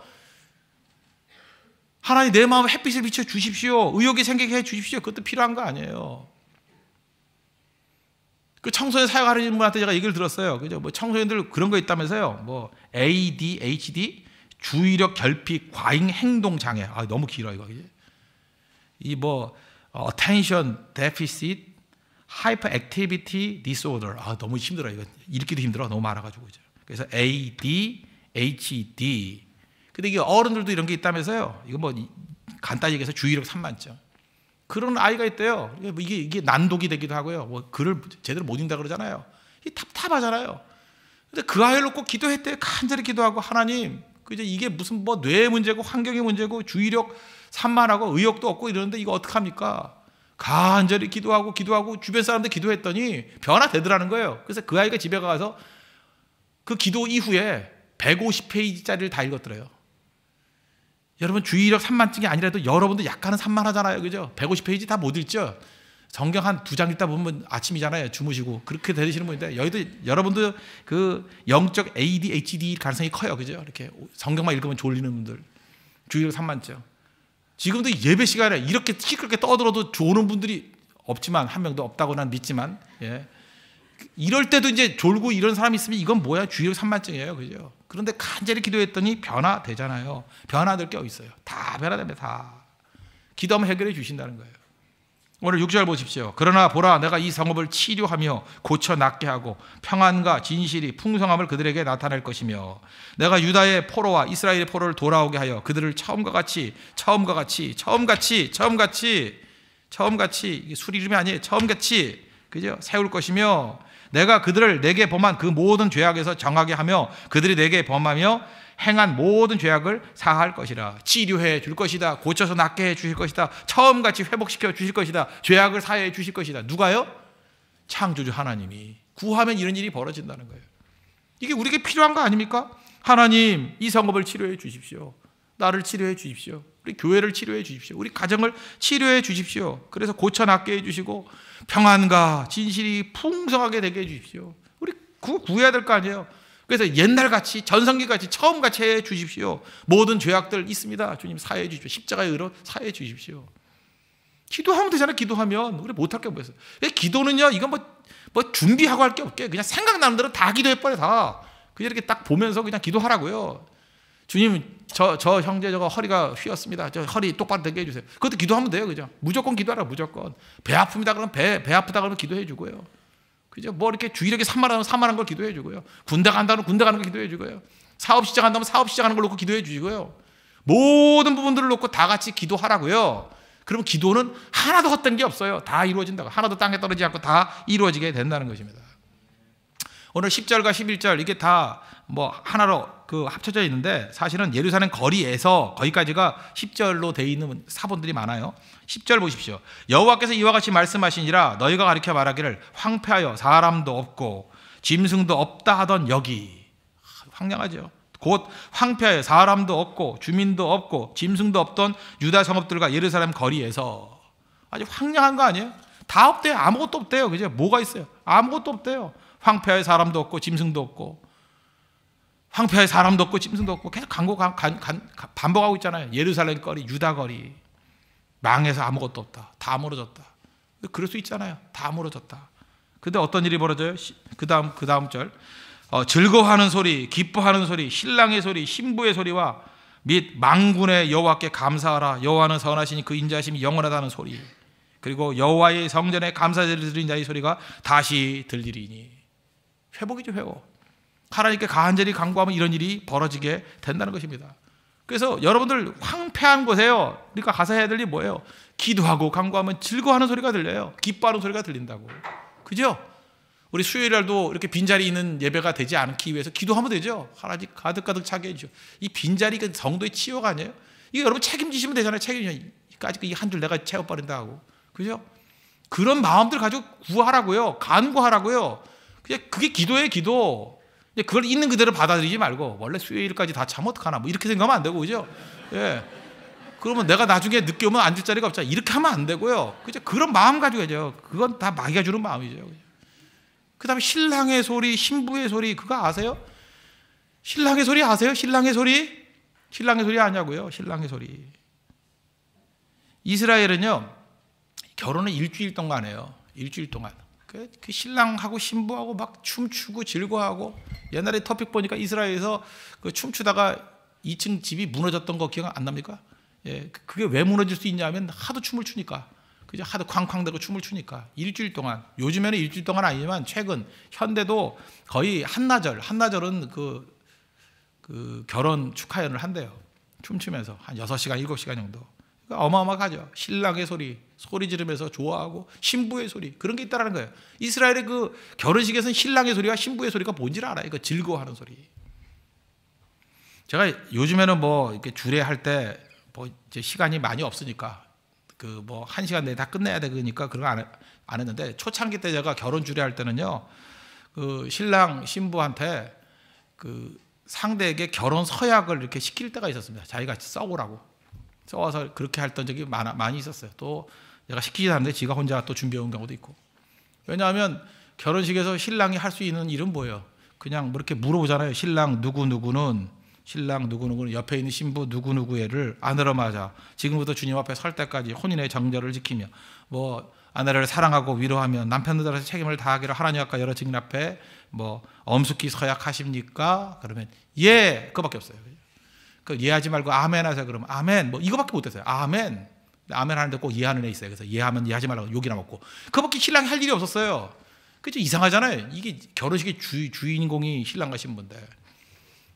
하나님 내 마음에 햇빛을 비춰 주십시오. 의욕이 생기게 해 주십시오. 그것도 필요한 거 아니에요. 그 청소년 사역하는 분한테 제가 얘기를 들었어요. 그죠? 뭐 청소년들 그런 거 있다면서요. 뭐 ADHD, 주의력 결핍 과잉 행동 장애. 너무 길어 이거. 이 뭐 attention deficit, hyperactivity disorder. 너무 힘들어 이거. 읽기도 힘들어. 너무 많아가지고. 그래서 ADHD. 근데 이게 어른들도 이런 게 있다면서요. 이거 뭐 간단히 얘기해서 주의력 산만증. 그런 아이가 있대요. 이게 난독이 되기도 하고요. 뭐 글을 제대로 못 읽는다 그러잖아요. 답답하잖아요. 근데 그 아이를 놓고 기도했대요. 간절히 기도하고 하나님, 그죠? 이게 무슨 뭐 뇌 문제고 환경의 문제고 주의력 산만하고 의욕도 없고 이러는데 이거 어떡합니까? 간절히 기도하고 주변 사람들 기도했더니 변화되더라는 거예요. 그래서 그 아이가 집에 가서 그 기도 이후에 150페이지짜리를 다 읽었더래요. 여러분 주의력 산만증이 아니라도 여러분도 약간은 산만하잖아요. 그죠? 150페이지 다 못 읽죠? 성경 한 2장 읽다 보면 아침이잖아요. 주무시고. 그렇게 되시는 분인데 여러분도 그 영적 ADHD 가능성이 커요. 그죠? 이렇게 성경만 읽으면 졸리는 분들. 주의력 산만증. 지금도 예배 시간에 이렇게 시끄럽게 떠들어도 좋은 분들이 없지만 한 명도 없다고 난 믿지만 이럴 때도 이제 졸고 이런 사람이 있으면 이건 뭐야? 주의력 산만증이에요. 그죠? 그런데 간절히 기도했더니 변화되잖아요. 변화될 게 어디 있어요? 다 변화됩니다. 다. 기도하면 해결해 주신다는 거예요. 오늘 6절 보십시오. 그러나 보라 내가 이 성읍을 치료하며 고쳐 낫게 하고 평안과 진실이 풍성함을 그들에게 나타낼 것이며 내가 유다의 포로와 이스라엘의 포로를 돌아오게 하여 그들을 처음과 같이 이게 술 이름이 아니에요. 처음같이 그죠? 세울 것이며 내가 그들을 내게 범한 그 모든 죄악에서 정하게 하며 그들이 내게 범하며 행한 모든 죄악을 사할 것이라. 치료해 줄 것이다. 고쳐서 낫게 해 주실 것이다. 처음같이 회복시켜 주실 것이다. 죄악을 사해 주실 것이다. 누가요? 창조주 하나님이. 구하면 이런 일이 벌어진다는 거예요. 이게 우리에게 필요한 거 아닙니까? 하나님, 이 성읍을 치료해 주십시오. 나를 치료해 주십시오. 우리 교회를 치료해 주십시오. 우리 가정을 치료해 주십시오. 그래서 고쳐낫게 해주시고 평안과 진실이 풍성하게 되게 해주십시오. 우리 그거 구해야 될 거 아니에요. 그래서 옛날같이 전성기같이 처음같이 해 주십시오. 모든 죄악들 있습니다. 주님 사해 주십시오. 십자가의 의로 사해 주십시오. 기도하면 되잖아요. 기도하면 우리 못할 게 뭐였어요? 기도는요, 이건 뭐 준비하고 할 게 없게 그냥 생각나는 대로 다 기도해버려. 다 그냥 이렇게 딱 보면서 그냥 기도하라고요. 주님, 저 형제 저거 허리가 휘었습니다. 저 허리 똑바로 되게 해주세요. 그것도 기도하면 돼요. 그죠? 무조건 기도하라. 무조건. 배 아픕니다. 그러면 배 아프다 그러면 기도해 주고요. 그죠? 뭐 이렇게 주일에게 산만한 걸 기도해 주고요. 군대 간다면 군대 가는 걸 기도해 주고요. 사업 시작한다면 사업 시작하는 걸 놓고 기도해 주시고요. 모든 부분들을 놓고 다 같이 기도하라고요. 그러면 기도는 하나도 헛된 게 없어요. 다 이루어진다고. 하나도 땅에 떨어지지 않고 다 이루어지게 된다는 것입니다. 오늘 10절과 11절 이게 다 뭐 하나로 합쳐져 있는데 사실은 예루살렘 거리에서 거기까지가 10절로 되어 있는 사본들이 많아요. 10절 보십시오. 여호와께서 이와 같이 말씀하시니라 너희가 가리켜 말하기를 황폐하여 사람도 없고 짐승도 없다 하던 여기. 황량하죠. 곧 황폐하여 사람도 없고 주민도 없고 짐승도 없던 유다 성읍들과 예루살렘 거리에서. 아주 황량한 거 아니에요? 다 없대요. 아무것도 없대요. 그죠? 뭐가 있어요? 아무것도 없대요. 황폐하여 사람도 없고 짐승도 없고, 황폐하여 사람도 없고 짐승도 없고, 계속 반복하고 있잖아요. 예루살렘 거리, 유다 거리 망해서 아무것도 없다. 다 무너졌다. 그럴 수 있잖아요. 다 무너졌다. 근데 어떤 일이 벌어져요? 그 다음 절. 즐거워하는 소리, 기뻐하는 소리, 신랑의 소리, 신부의 소리와 및 만군의 여호와께 감사하라. 여호와는 선하시니 그 인자하심이 영원하다는 소리. 그리고 여호와의 성전에 감사제를 드린 자의 소리가 다시 들리리니. 회복이죠, 회복. 하나님께 간절히 간구하면 이런 일이 벌어지게 된다는 것입니다. 그래서 여러분들 황폐한 곳에요. 그러니까 가서 해야 될 일이 뭐예요? 기도하고 간구하면 즐거워하는 소리가 들려요. 기뻐하는 소리가 들린다고. 그죠? 우리 수요일날도 이렇게 빈자리 있는 예배가 되지 않기 위해서 기도하면 되죠. 하나님 가득가득 차게 해주죠. 이 빈자리가 성도의 치유가 아니에요? 이거 여러분 책임지시면 되잖아요. 아직 이 한 줄 내가 채워버린다 하고. 그죠? 그런 마음들 가지고 구하라고요. 간구하라고요. 그게 기도예요, 기도. 그걸 있는 그대로 받아들이지 말고 원래 수요일까지 다 참 어떡하나 뭐 이렇게 생각하면 안 되고, 그죠? 예. 그러면 내가 나중에 늦게 오면 앉을 자리가 없잖아. 이렇게 하면 안 되고요. 그죠? 그런 마음 가지고 해야죠. 그건 다 마귀가 주는 마음이죠. 그 다음에 신랑의 소리, 신부의 소리, 그거 아세요? 신랑의 소리 아세요? 신랑의 소리? 신랑의 소리 아냐고요? 신랑의 소리. 이스라엘은요, 결혼을 일주일 동안 해요. 일주일 동안. 그 신랑하고 신부하고 막 춤추고 즐거워하고. 옛날에 토픽 보니까 이스라엘에서 그 춤추다가 2층 집이 무너졌던 거 기억 안 납니까? 예, 그게 왜 무너질 수 있냐면 하도 춤을 추니까. 그죠? 하도 쾅쾅대고 춤을 추니까. 일주일 동안. 요즘에는 일주일 동안 아니지만 최근 현대도 거의 한나절은 그 결혼 축하연을 한대요. 춤추면서 한 6시간 7시간 정도. 그러니까 어마어마하죠. 신랑의 소리 지르면서 좋아하고 신부의 소리, 그런 게 있다라는 거예요. 이스라엘의 그 결혼식에서는 신랑의 소리와 신부의 소리가 뭔지를 알아요. 그 즐거워하는 소리. 제가 요즘에는 뭐 이렇게 주례할 때 뭐 이제 시간이 많이 없으니까 그 뭐 1시간 내에 다 끝내야 되니까 그런 거 안 했는데, 초창기 때 제가 결혼 주례할 때는요, 그 신랑 신부한테 그 상대에게 결혼 서약을 이렇게 시킬 때가 있었습니다. 자기가 써오라고. 써와서 그렇게 했던 적이 많이 있었어요. 또 내가 시키지 않는데 지가 혼자 또 준비해 온 경우도 있고. 왜냐하면 결혼식에서 신랑이 할 수 있는 일은 뭐예요? 그냥 뭐 이렇게 물어보잖아요. 신랑 누구누구는 옆에 있는 신부 누구누구를 아내로 맞아 지금부터 주님 앞에 설 때까지 혼인의 정절을 지키며 뭐 아내를 사랑하고 위로하며 남편들에서 책임을 다하기로 하나님 앞과 여러 증인 앞에 뭐 엄숙히 서약하십니까? 그러면 예, 그거밖에 없어요. 그 예하지 말고 아멘 하세요. 그러면 아멘, 뭐 이거밖에 못했어요. 아멘 하는데 꼭 예하는 애 있어요. 그래서 예하면 예하지 말라고 욕이나 먹고. 그거밖에 신랑이 할 일이 없었어요. 그죠? 이상하잖아요. 이게 결혼식의 주인공이 신랑과 신부인데.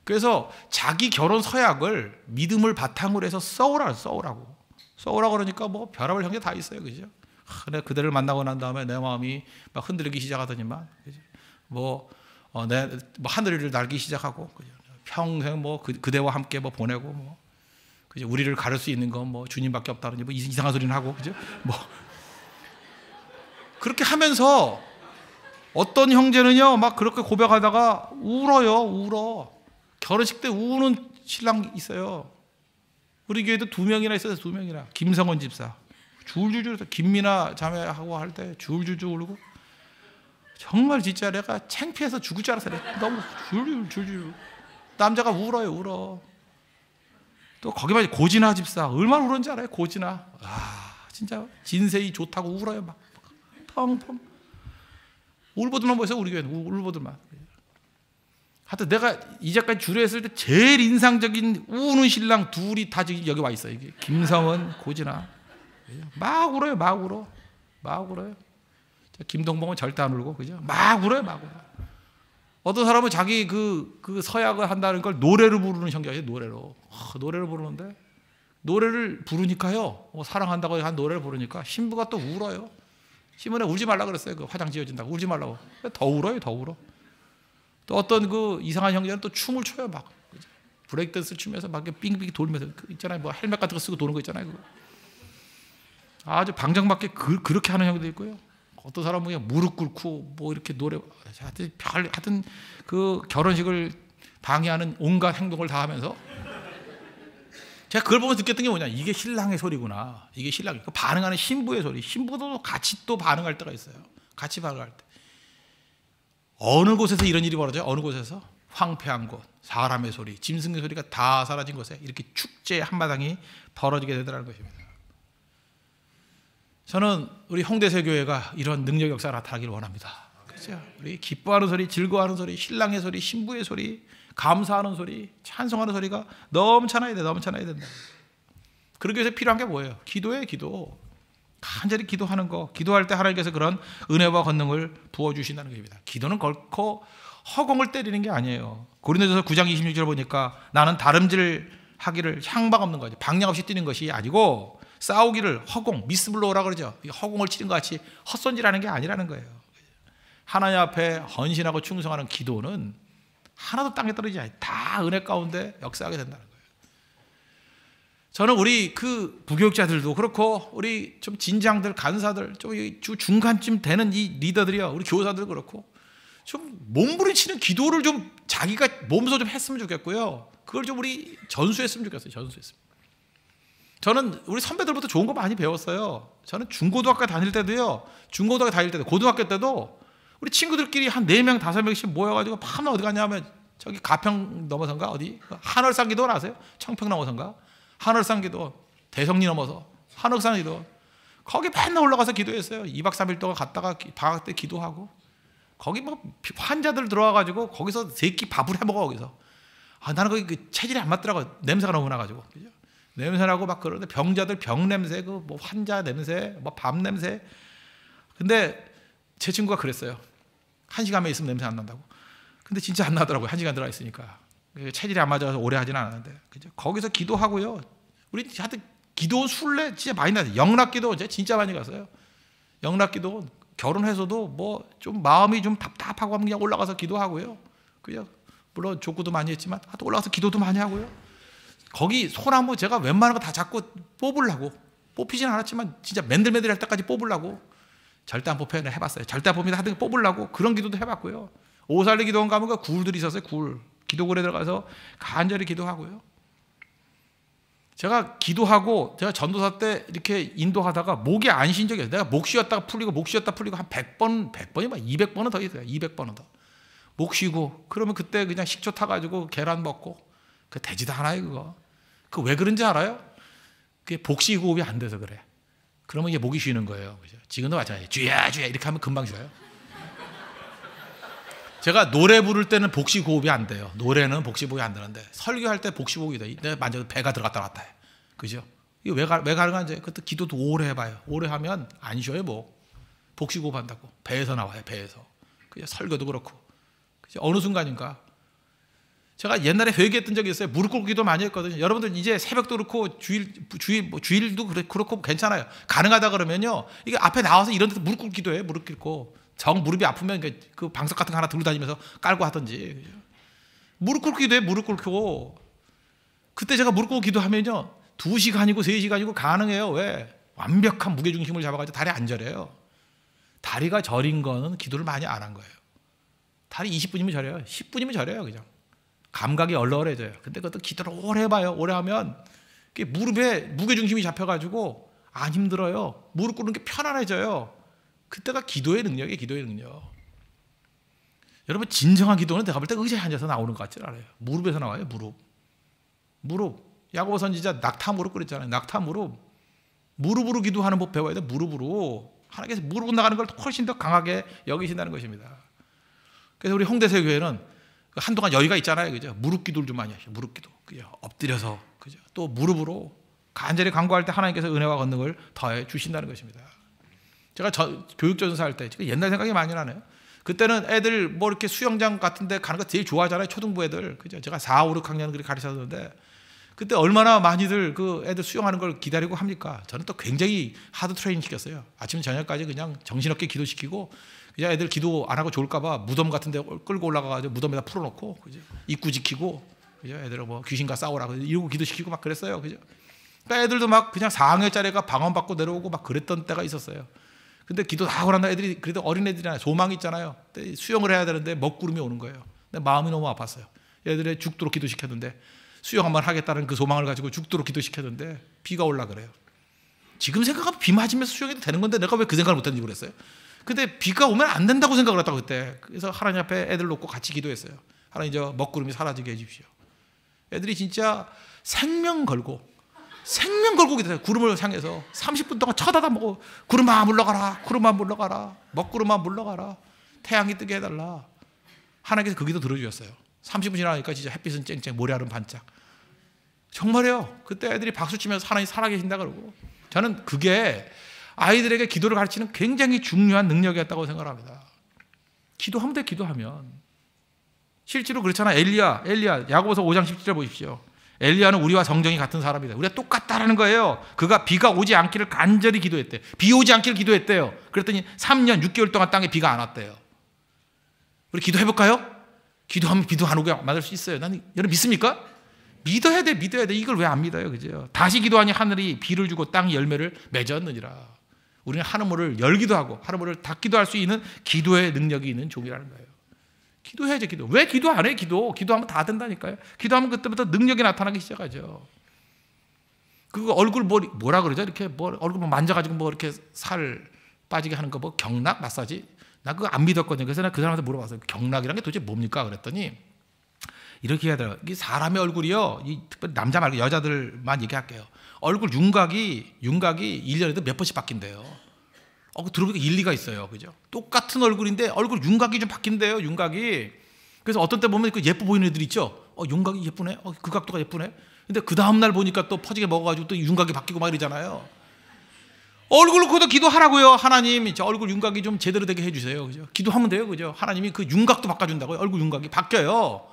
그래서 자기 결혼 서약을 믿음을 바탕으로 해서 써오라고 그러니까 뭐 별의별 형제 다 있어요. 그죠? 내가 그대를 만나고 난 다음에 내 마음이 막 흔들리기 시작하더니만, 그죠? 내 하늘을 날기 시작하고, 그죠? 평생 뭐 그대와 함께 뭐 보내고, 뭐 그죠? 우리를 가를 수 있는 건 뭐 주님밖에 없다든지 뭐 이상한 소리는 하고, 그죠? 뭐 그렇게 하면서 어떤 형제는요, 막 그렇게 고백하다가 울어요, 울어. 결혼식 때 우는 신랑 있어요. 우리 교회도 2명이나 있어요, 2명이나. 김성원 집사. 줄줄줄, 김미나 자매하고 할 때 줄줄줄 울고. 정말 진짜 내가 창피해서 죽을 줄 알았어요. 너무 줄줄. 남자가 울어요, 울어. 또 거기만 고진아 집사. 얼마나 울었는지 알아요, 고진아. 진짜 진세이 좋다고 울어요, 막. 펑펑. 울보들만 보였어요, 우리 교회는. 울보들만. 하여튼 내가 이제까지 주례했을 때 제일 인상적인 우는 신랑 둘이 다 지금 여기 와 있어요. 이게 김성원, 고진아. 막 울어요, 막 울어. 막 울어요. 김동봉은 절대 안 울고, 그죠? 막 울어요, 막 울어. 어떤 사람은 자기 그 서약을 한다는 걸 노래로 부르는 성격이에요, 노래로. 노래를 부르는데, 노래를 부르니까요, 사랑한다고 한 노래를 부르니까 신부가 또 울어요. 신부는 울지 말라 그랬어요. 그 화장 지어진다고. 울지 말라고. 더 울어요, 더 울어. 또 어떤 그 이상한 형제는 또 춤을 춰요, 막. 브레이크 댄스 추면서 막 빙빙 돌면서 있잖아요. 뭐 헬멧 같은 거 쓰고 도는 거 있잖아요. 그거. 아주 방정맞게 그렇게 하는 형도 있고요. 어떤 사람은 그냥 무릎 꿇고 뭐 이렇게 노래 하여튼 그 결혼식을 방해하는 온갖 행동을 다 하면서 제가 그걸 보면서 느꼈던 게 뭐냐, 이게 신랑의 소리구나. 이게 신랑이 반응하는 신부의 소리. 신부도 같이 또 반응할 때가 있어요. 같이 반응할 때. 어느 곳에서 이런 일이 벌어져요? 어느 곳에서? 황폐한 곳, 사람의 소리, 짐승의 소리가 다 사라진 곳에 이렇게 축제 한마당이 벌어지게 되더라는 것입니다. 저는 우리 홍대세교회가 이런 능력 역사를 나타나기를 원합니다. 그렇죠? 우리 기뻐하는 소리, 즐거워하는 소리, 신랑의 소리, 신부의 소리, 감사하는 소리, 찬송하는 소리가 넘쳐나야 돼, 넘쳐나야 된다. 그러기 위해서 필요한 게 뭐예요? 기도예요, 기도. 간절히 기도하는 거. 기도할 때 하나님께서 그런 은혜와 권능을 부어주신다는 것입니다. 기도는 결코 허공을 때리는 게 아니에요. 고린도전서 9장 26절 보니까 나는 다름질 하기를 향방 없는 거지, 방향 없이 뛰는 것이 아니고 싸우기를 허공, 미스블로우라 그러죠. 허공을 치는 것 같이 헛손질하는 게 아니라는 거예요. 하나님 앞에 헌신하고 충성하는 기도는 하나도 땅에 떨어지지 않아요. 다 은혜 가운데 역사하게 된다는 거예요. 저는 우리 그 부교육자들도 그렇고 우리 좀 진장들, 간사들, 좀 중간쯤 되는 이 리더들이요, 우리 교사들 그렇고 좀 몸부림치는 기도를 좀 자기가 몸소 좀 했으면 좋겠고요. 그걸 좀 우리 전수했으면 좋겠어요. 전수했으면. 저는 우리 선배들부터 좋은 거 많이 배웠어요. 저는 중고등학교 다닐 때도요, 중고등학교 다닐 때도, 고등학교 때도 우리 친구들끼리 한 4명, 5명씩 모여가지고 밤에 어디 가냐면 저기 가평 넘어선가 어디 한월산 기도 아세요? 청평 넘어선가 한월산 기도, 대성리 넘어서 한월산 기도, 거기 맨날 올라가서 기도했어요. 2박 3일 동안 갔다가 방학 때 기도하고, 거기 뭐 환자들 들어와가지고 거기서 3끼 밥을 해먹어. 거기서 나는 거기 그 체질이 안 맞더라고. 냄새가 너무 나가지고, 그죠? 냄새나고 막 그러는데 병자들 병 냄새, 그 뭐 환자 냄새, 뭐 밥 냄새. 근데 제 친구가 그랬어요. 1시간만 있으면 냄새 안 난다고. 근데 진짜 안 나더라고요. 1시간 들어가 있으니까. 체질이 안 맞아서 오래 하지는 않았는데, 그죠? 거기서 기도하고요. 우리 하여튼 기도 순례 진짜 많이 나요. 영락기도 진짜 많이 갔어요. 영락기도 결혼해서도 뭐 좀 마음이 좀 답답하고 하면 그냥 올라가서 기도하고요. 그죠? 물론 족구도 많이 했지만 하여튼 올라가서 기도도 많이 하고요. 거기 소나무 제가 웬만한 거 다 잡고 뽑으려고, 뽑히진 않았지만 진짜 맨들맨들 할 때까지 뽑으려고, 절대 안 뽑혀요. 해봤어요. 절대 안 뽑히면 하여튼 뽑으려고 그런 기도도 해봤고요. 오살리 기도원 가면 그 굴들이 있었어요. 굴. 기도굴에 들어가서 간절히 기도하고요. 제가 기도하고 제가 전도사 때 이렇게 인도하다가 목이 안 쉰 적이 없어요. 내가 목 쉬었다가 풀리고 목 쉬었다 풀리고 한 100번이 막 200번은 더 있어요. 200번은 더. 목 쉬고 그러면 그때 그냥 식초 타가지고 계란 먹고, 그 되지도 않아요 그거. 그 왜 그런지 알아요? 그게 복식호흡이 안 돼서 그래. 그러면 이게 목이 쉬는 거예요. 그죠? 지금도 마찬가지예요. 쥐야 쥐야 이렇게 하면 금방 쉬어요. 제가 노래 부를 때는 복식호흡이 안 돼요. 노래는 복식호흡이 안 되는데 설교할 때 복식호흡이 돼. 내가 만져도 배가 들어갔다 나왔다 해. 그죠? 이거 왜 가능한지. 그때 기도도 오래 해봐요. 오래 하면 안 쉬어요. 뭐 복식호흡 한다고 배에서 나와요. 배에서. 그죠? 설교도 그렇고. 그죠? 어느 순간인가 제가 옛날에 회개했던 적이 있어요. 무릎 꿇고 기도 많이 했거든요. 여러분들 이제 새벽도 그렇고 주일도 그렇고 괜찮아요. 가능하다 그러면요, 이게 앞에 나와서 이런 데서 무릎 꿇고 기도해요. 무릎 꿇고. 정 무릎이 아프면 그 방석 같은 거 하나 들고 다니면서 깔고 하든지. 무릎 꿇고 기도해. 무릎 꿇고. 그때 제가 무릎 꿇고 기도하면요 2시간이고 3시간이고 가능해요. 왜? 완벽한 무게중심을 잡아가지고 다리 안 저려요. 다리가 저린 거는 기도를 많이 안 한 거예요. 다리 20분이면 저려요. 10분이면 저려요. 그죠? 감각이 얼얼해져요. 근데 그것도 기도를 오래 해봐요. 오래 하면 무릎에 무게중심이 잡혀가지고 안 힘들어요. 무릎 꿇는 게 편안해져요. 그때가 기도의 능력이에요. 기도의 능력. 여러분 진정한 기도는 내가 볼 때 의자에 앉아서 나오는 것 같지 않아요. 무릎에서 나와요. 무릎. 야고보 선지자 낙타 무릎 그랬잖아요. 낙타 무릎. 무릎으로 기도하는 법 배워야 돼. 무릎으로. 하나님께서 무릎으로 나가는 걸 훨씬 더 강하게 여기신다는 것입니다. 그래서 우리 홍대세 교회는 한동안 여유가 있잖아요. 그죠? 무릎 기도를 좀 많이 하셔. 무릎 기도. 그죠? 엎드려서. 그죠? 또 무릎으로 간절히 간구할 때 하나님께서 은혜와 권능을 더해 주신다는 것입니다. 제가 교육전사 할 때 옛날 생각이 많이 나네요. 그때는 애들 뭐 이렇게 수영장 같은 데 가는 거 제일 좋아하잖아요. 초등부 애들. 그죠? 제가 4, 5, 6학년 그렇게 가르쳤는데 그때 얼마나 많이들 그 애들 수영하는 걸 기다리고 합니까? 저는 또 굉장히 하드 트레이닝 시켰어요. 아침 저녁까지 그냥 정신없게 기도시키고 그냥 애들 기도 안 하고 좋을까 봐 무덤 같은 데 끌고 올라가가지고 무덤에다 풀어놓고 그죠? 입구 지키고 그죠? 애들 뭐 귀신과 싸우라고 이러고 기도시키고 막 그랬어요. 그죠? 그러니까 애들도 막 그냥 4학년짜리가 방언 받고 내려오고 막 그랬던 때가 있었어요. 근데 기도 다 하고 난 애들이 그래도 어린 애들이잖아요. 소망이 있잖아요. 수영을 해야 되는데 먹구름이 오는 거예요. 근데 마음이 너무 아팠어요. 애들의 죽도록 기도시켰는데 수영 한번 하겠다는 그 소망을 가지고 죽도록 기도시켰는데 비가 올라 그래요. 지금 생각하면 비 맞으면서 수영해도 되는 건데 내가 왜 그 생각을 못했는지 그랬어요. 근데 비가 오면 안 된다고 생각을 했다고 그때. 그래서 하나님 앞에 애들 놓고 같이 기도했어요. 하나님 저 먹구름이 사라지게 해주십시오. 애들이 진짜 생명 걸고 기도해요. 구름을 향해서 30분 동안 쳐다보고 구름아 물러가라. 구름아 물러가라. 먹구름아 물러가라. 태양이 뜨게 해달라. 하나님께서 그 기도 들어주셨어요. 30분 지나니까 진짜 햇빛은 쨍쨍 모래알은 반짝. 정말이에요. 그때 애들이 박수치면서 하나님 살아계신다 그러고. 저는 그게 아이들에게 기도를 가르치는 굉장히 중요한 능력이었다고 생각합니다. 기도하면 돼. 기도하면. 실제로 그렇잖아요. 엘리야 야고보서 5장 17절 보십시오. 엘리야는 우리와 성정이 같은 사람이다. 우리가 똑같다라는 거예요. 그가 비가 오지 않기를 간절히 기도했대요. 비 오지 않기를 기도했대요. 그랬더니 3년 6개월 동안 땅에 비가 안 왔대요. 우리 기도해볼까요? 기도하면 비도 안 오게 만들 수 있어요. 나는 여러분 믿습니까? 믿어야 돼. 이걸 왜 안 믿어요? 그죠? 다시 기도하니 하늘이 비를 주고 땅이 열매를 맺었느니라. 우리는 하늘문을 열기도 하고 하늘문을 닫기도 할 수 있는 기도의 능력이 있는 종이라는 거예요. 기도해야죠. 기도. 왜 기도 안 해? 기도하면 다 된다니까요. 기도하면 그때부터 능력이 나타나기 시작하죠. 그거 얼굴 뭐라 그러죠? 이렇게 얼굴 만져가지고 이렇게 살 빠지게 하는 거 경락 마사지. 나 그거 안 믿었거든요. 그래서 나 그 사람한테 물어봤어요. 경락이란 게 도대체 뭡니까? 그랬더니 이렇게 해야 돼요. 이 사람의 얼굴이요. 특별히 남자 말고 여자들만 얘기할게요. 얼굴 윤곽이 1년에도 몇 번씩 바뀐대요. 들어보니까 일리가 있어요. 그죠? 똑같은 얼굴인데 얼굴 윤곽이 좀 바뀐대요. 윤곽이. 그래서 어떤 때 보면 그 예뻐 보이는 애들 있죠. 윤곽이 예쁘네. 그 각도가 예쁘네. 근데 그 다음 날 보니까 또 퍼지게 먹어가지고 또 윤곽이 바뀌고 막 이러잖아요. 얼굴로 그것도 기도하라고요. 하나님, 저 얼굴 윤곽이 좀 제대로 되게 해주세요. 그죠? 기도하면 돼요. 그죠? 하나님이 그 윤곽도 바꿔준다고요. 얼굴 윤곽이 바뀌어요.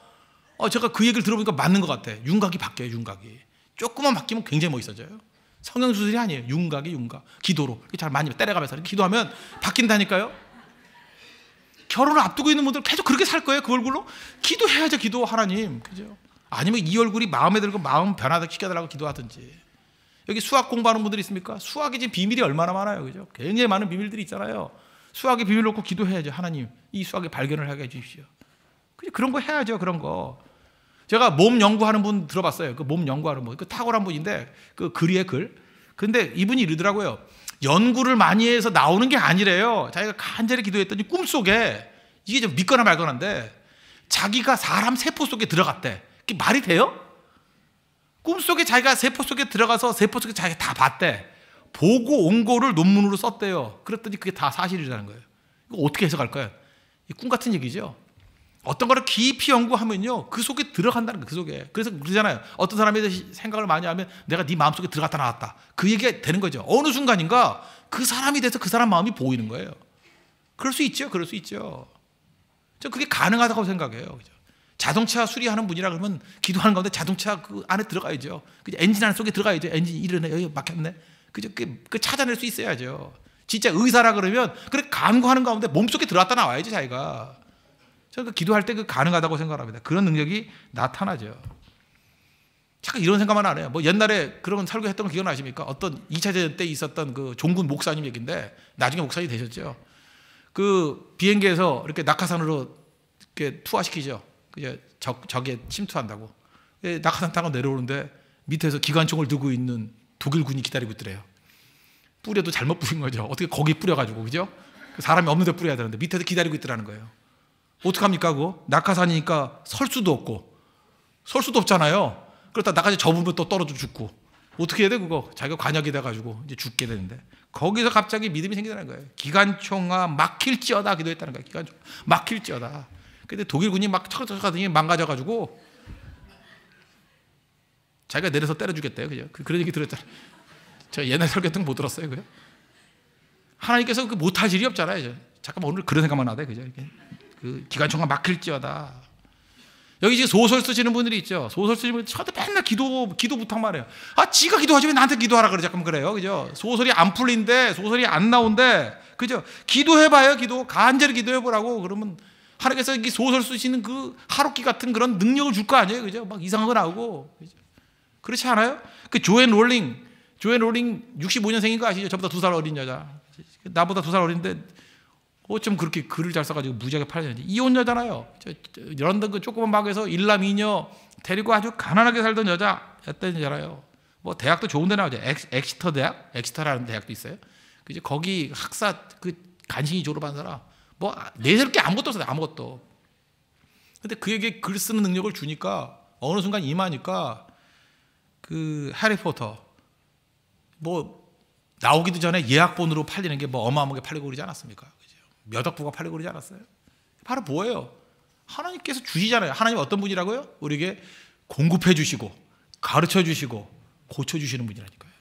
제가 그 얘기를 들어보니까 맞는 것 같아. 윤곽이 바뀌어요. 윤곽이. 조금만 바뀌면 굉장히 멋있어져요. 성형수술이 아니에요. 윤곽이 기도로 잘 많이 때려가면서 기도하면 바뀐다니까요. 결혼을 앞두고 있는 분들 계속 그렇게 살 거예요. 그 얼굴로 기도해야죠. 기도 하나님. 그죠? 아니면 이 얼굴이 마음에 들고 마음 변화되게 시켜달라고 기도하든지. 여기 수학 공부하는 분들 있습니까? 수학의 지금 비밀이 얼마나 많아요. 그죠? 굉장히 많은 비밀들이 있잖아요. 수학의 비밀 놓고 기도해야죠. 하나님, 이 수학의 발견을 하게 해주십시오. 그런 거 해야죠. 그런 거. 제가 몸 연구하는 분 들어봤어요. 그 몸 연구하는 분. 그 탁월한 분인데 그 글이에요, 글. 근데 이분이 이러더라고요. 연구를 많이 해서 나오는 게 아니래요. 자기가 간절히 기도했더니 꿈속에 이게 좀 믿거나 말거나인데 자기가 사람 세포 속에 들어갔대. 그게 말이 돼요? 꿈속에 자기가 세포 속에 들어가서 세포 속에 자기가 다 봤대. 보고 온 거를 논문으로 썼대요. 그랬더니 그게 다 사실이라는 거예요. 이거 어떻게 해석할까요? 꿈 같은 얘기죠. 어떤 거를 깊이 연구하면요, 그 속에 들어간다는 거예요. 그 속에. 그래서 그러잖아요. 어떤 사람에 대해서 생각을 많이 하면 내가 네 마음속에 들어갔다 나왔다. 그 얘기가 되는 거죠. 어느 순간인가 그 사람이 돼서 그 사람 마음이 보이는 거예요. 그럴 수 있죠. 그럴 수 있죠. 저 그게 가능하다고 생각해요. 그죠? 자동차 수리하는 분이라 그러면 기도하는 가운데 자동차 그 안에 들어가야죠. 그죠? 엔진 안에 속에 들어가야죠. 엔진 이러네. 여기 막혔네. 그죠? 그 찾아낼 수 있어야죠. 진짜 의사라 그러면 그래 간구하는 가운데 몸속에 들어갔다 나와야죠. 자기가. 저는 기도할 때 그 가능하다고 생각합니다. 그런 능력이 나타나죠. 잠깐 이런 생각만 안 해요. 옛날에 그런 설교했던 거 기억나십니까? 어떤 2차 대전 때 있었던 그 종군 목사님 얘기인데 나중에 목사님 되셨죠. 그 비행기에서 이렇게 낙하산으로 이렇게 투하시키죠. 그죠? 적에 침투한다고. 낙하산 타고 내려오는데 밑에서 기관총을 들고 있는 독일 군이 기다리고 있더래요. 뿌려도 잘못 뿌린 거죠. 어떻게 거기 뿌려가지고, 그죠? 사람이 없는 데 뿌려야 되는데 밑에서 기다리고 있더라는 거예요. 어떡합니까, 그거? 낙하산이니까 설 수도 없잖아요. 그러다 나까지 접으면 또 떨어져 죽고. 어떻게 해야 돼, 그거? 자기가 관역이 돼가지고 이제 죽게 되는데. 거기서 갑자기 믿음이 생기더라는 거예요. 기관총아 막힐지어다 기도했다는 거예요. 기관총 막힐지어다. 근데 독일군이 막 척척하더니 망가져가지고 자기가 내려서 때려주겠대요. 그죠? 그런 얘기 들었잖아요. 제가 옛날 설교통 못 들었어요. 그죠? 하나님께서 그 못할 일이 없잖아요. 잠깐만 오늘 그런 생각만 하대. 그죠? 그 기관총아 막힐지어다. 여기 지금 소설 쓰시는 분들이 있죠. 소설 쓰시는 분들 저한테 맨날 기도 부탁만 해요. 아, 지가 기도하지 왜 나한테 기도하라 그래. 잠깐 그래요. 그죠? 소설이 안 풀린데, 소설이 안 나온대. 그죠? 기도해봐요. 간절히 기도해보라고. 그러면 하나님께서 이 소설 쓰시는 그 하루키 같은 그런 능력을 줄 거 아니에요. 그죠? 막 이상한 거 나오고. 그죠? 그렇지 않아요? 그 조앤 롤링 65년생인 거 아시죠? 저보다 2살 어린 여자. 나보다 2살 어린데 어쩜 그렇게 글을 잘 써가지고 무지하게 팔렸는지. 이혼녀잖아요. 런던 그 조그만 방에서 일남 이녀 데리고 아주 가난하게 살던 여자였잖아요. 뭐 대학도 좋은 데 나오죠. 엑시터 대학? 엑시터라는 대학도 있어요. 그죠? 거기 학사 그 간신히 졸업한 사람. 뭐 내세울 게 아무것도 없어요. 아무것도. 근데 그에게 글 쓰는 능력을 주니까 어느 순간 임하니까 그 해리포터 뭐 나오기도 전에 예약본으로 팔리는 게 뭐 어마어마하게 팔리고 그러지 않았습니까? 그죠? 몇 억부가 팔리고 그러지 않았어요? 바로 뭐예요? 하나님께서 주시잖아요. 하나님 어떤 분이라고요? 우리에게 공급해 주시고 가르쳐 주시고 고쳐 주시는 분이라니까요.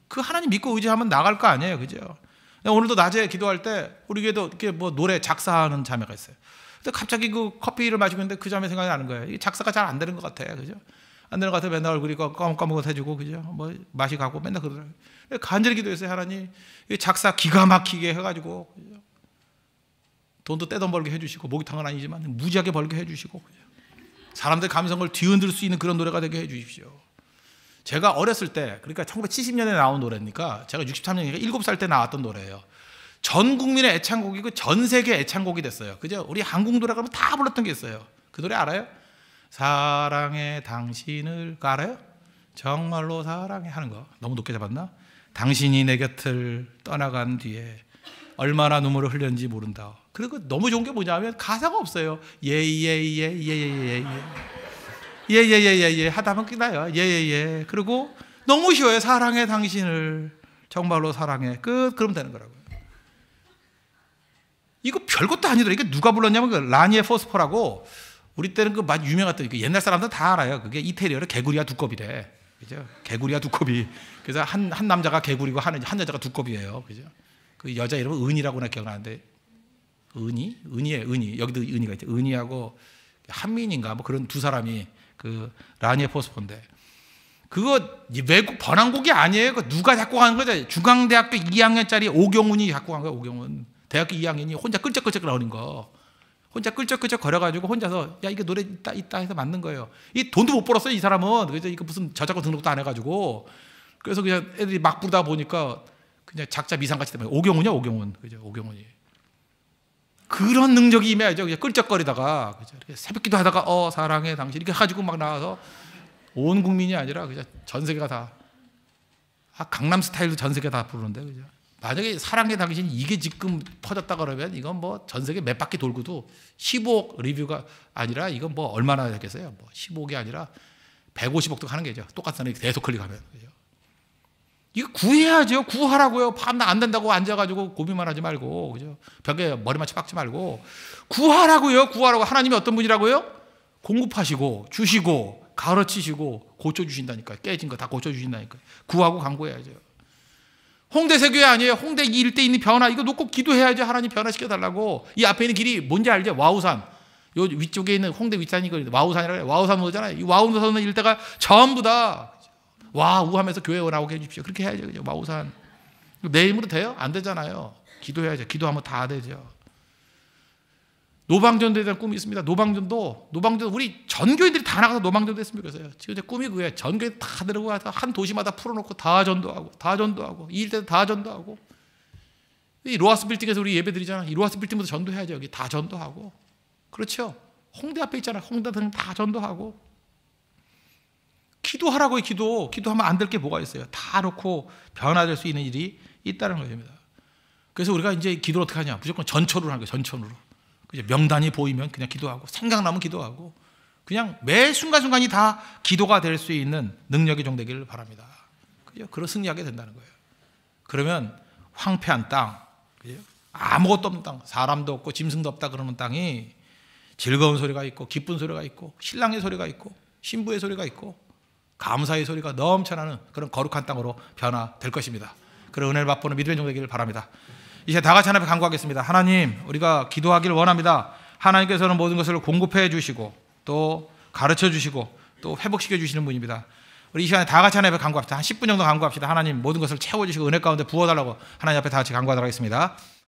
그 하나님 믿고 의지하면 나갈 거 아니에요. 그죠? 오늘도 낮에 기도할 때 우리 교회도 이렇게 뭐 노래 작사하는 자매가 있어요. 근데 갑자기 그 커피를 마시고 있는데 그 자매 생각이 나는 거예요. 이 작사가 잘 안 되는 것 같아요. 그죠? 안 되는 것 같아요. 맨날 얼굴이 까먹까먹해지고, 그죠? 뭐 맛이 가고 맨날 그러더라고요. 간절히 기도했어요. 하나님 작사 기가 막히게 해가지고, 그죠? 돈도 떼돈 벌게 해주시고, 목욕탕은 아니지만 무지하게 벌게 해주시고, 그죠? 사람들 감성을 뒤흔들 수 있는 그런 노래가 되게 해주십시오. 제가 어렸을 때, 그러니까 1970년에 나온 노래니까 제가 63년이니까 7살 때 나왔던 노래예요. 전 국민의 애창곡이 전 세계 애창곡이 됐어요. 그죠? 우리 한국 노래 그러면 다 불렀던 게 있어요. 그 노래 알아요? 사랑해 당신을, 그거 알아요? 정말로 사랑해 하는 거 너무 높게 잡았나? 당신이 내 곁을 떠나간 뒤에 얼마나 눈물을 흘렸는지 모른다. 그리고 너무 좋은 게 뭐냐면 가사가 없어요. 예예예 하다 보면 끝나요. 예예예. 그리고 너무 쉬워요. 사랑해 당신을 정말로 사랑해. 그러면 되는 거라고요. 이거 별것도 아니더라. 이게 누가 불렀냐면 그 라니의 포스포라고, 우리 때는 그 많이 유명했던, 옛날 사람들 다 알아요. 그게 이태리어로 개구리와 두꺼비래. 그죠? 개구리와 두꺼비. 그래서 한 남자가 개구리고 한 여자가 두꺼비예요. 그죠? 그 여자 이름은 은이라고 나 기억나는데, 은이에요. 여기도 은이가 있죠. 은이하고 한민인가 뭐 그런 두 사람이 그 라니의 포스포인데, 그거 외국 번안곡이 아니에요. 그거 누가 작곡한 거죠? 중앙대학교 2학년짜리 오경훈이 작곡한 거예요. 오경훈. 대학교 2학년이 혼자 끌적끌적 나오는 거. 혼자 끌적끌적 거려가지고 혼자서 야 이게 노래 있다 해서 만든 거예요. 이 돈도 못 벌었어요 이 사람은. 그래서 이거 무슨 저작권 등록도 안 해가지고, 그래서 그냥 애들이 막 부르다 보니까 그냥 작자 미상같이 되면 오경훈. 그죠? 오경훈이 그런 능력이 임해야죠. 그냥 끌적거리다가, 그죠? 새벽기도 하다가 사랑해 당신 이렇게 가지고 막 나와서 온 국민이 아니라 그냥 전 세계가 다, 강남 스타일도 전 세계 다 부르는데, 그죠? 만약에 사랑해 당신이 이게 지금 퍼졌다 그러면 이건 뭐 전 세계 몇 바퀴 돌고도 15억 리뷰가 아니라 이건 뭐 얼마나 되겠어요? 뭐 15억이 아니라 150억도 하는 게죠. 똑같은 계속 클릭하면. 그죠? 이거 구해야죠. 구하라고요. 밤낮 안 된다고 앉아가지고 고민만 하지 말고, 그죠? 벽에 머리 맞춰 박지 말고 구하라고요. 구하라고. 하나님이 어떤 분이라고요? 공급하시고 주시고 가르치시고 고쳐주신다니까요. 깨진 거 다 고쳐주신다니까요. 구하고 간구해야죠. 홍대 세교회 아니에요. 홍대 이 일대 있는 변화, 이거 놓고 기도해야죠. 하나님 변화시켜달라고. 이 앞에 있는 길이 뭔지 알죠? 와우산. 요 위쪽에 있는 홍대 윗산이 와우산이라고 해요. 와우산 오잖아요. 이 와우산 일대가 전부 다 와우 하면서 교회 나오게 해주십시오. 그렇게 해야죠. 그죠? 와우산. 내 힘으로 돼요? 안 되잖아요. 기도해야죠. 기도하면 다 되죠. 노방전도에 대한 꿈이 있습니다. 노방전도 우리 전교인들이 다 나가서 노방전도 했으면 좋겠어요. 지금 제 꿈이 그거예요. 전교인 다 들어가서 한 도시마다 풀어놓고 다 전도하고 이 일대도 다 전도하고. 이 로하스 빌딩에서 우리 예배 드리잖아. 이 로하스 빌딩부터 전도해야죠. 여기 다 전도하고. 그렇죠? 홍대 앞에 있잖아. 홍대 앞에 다 전도하고. 기도하라고요. 기도하면 안 될 게 뭐가 있어요. 다 놓고 변화될 수 있는 일이 있다는 것입니다. 그래서 우리가 이제 기도를 어떻게 하냐. 무조건 전천으로 하는 거예요. 전천으로. 명단이 보이면 그냥 기도하고, 생각나면 기도하고, 그냥 매 순간순간이 다 기도가 될 수 있는 능력이 종되기를 바랍니다. 그런 승리하게 된다는 거예요. 그러면 황폐한 땅, 아무것도 없는 땅, 사람도 없고 짐승도 없다 그러는 땅이 즐거운 소리가 있고, 기쁜 소리가 있고, 신랑의 소리가 있고, 신부의 소리가 있고, 감사의 소리가 넘쳐나는 그런 거룩한 땅으로 변화될 것입니다. 그런 은혜를 맛보는 믿음의 종 되기를 바랍니다. 이제 다 같이 하나님께 간구하겠습니다. 하나님, 우리가 기도하기를 원합니다. 하나님께서는 모든 것을 공급해 주시고 또 가르쳐 주시고 또 회복시켜 주시는 분입니다. 우리 이 시간에 다 같이 하나님 앞에 간구합시다. 한 10분 정도 간구합시다. 하나님, 모든 것을 채워주시고 은혜 가운데 부어달라고 하나님 앞에 다 같이 간구하도록 하겠습니다.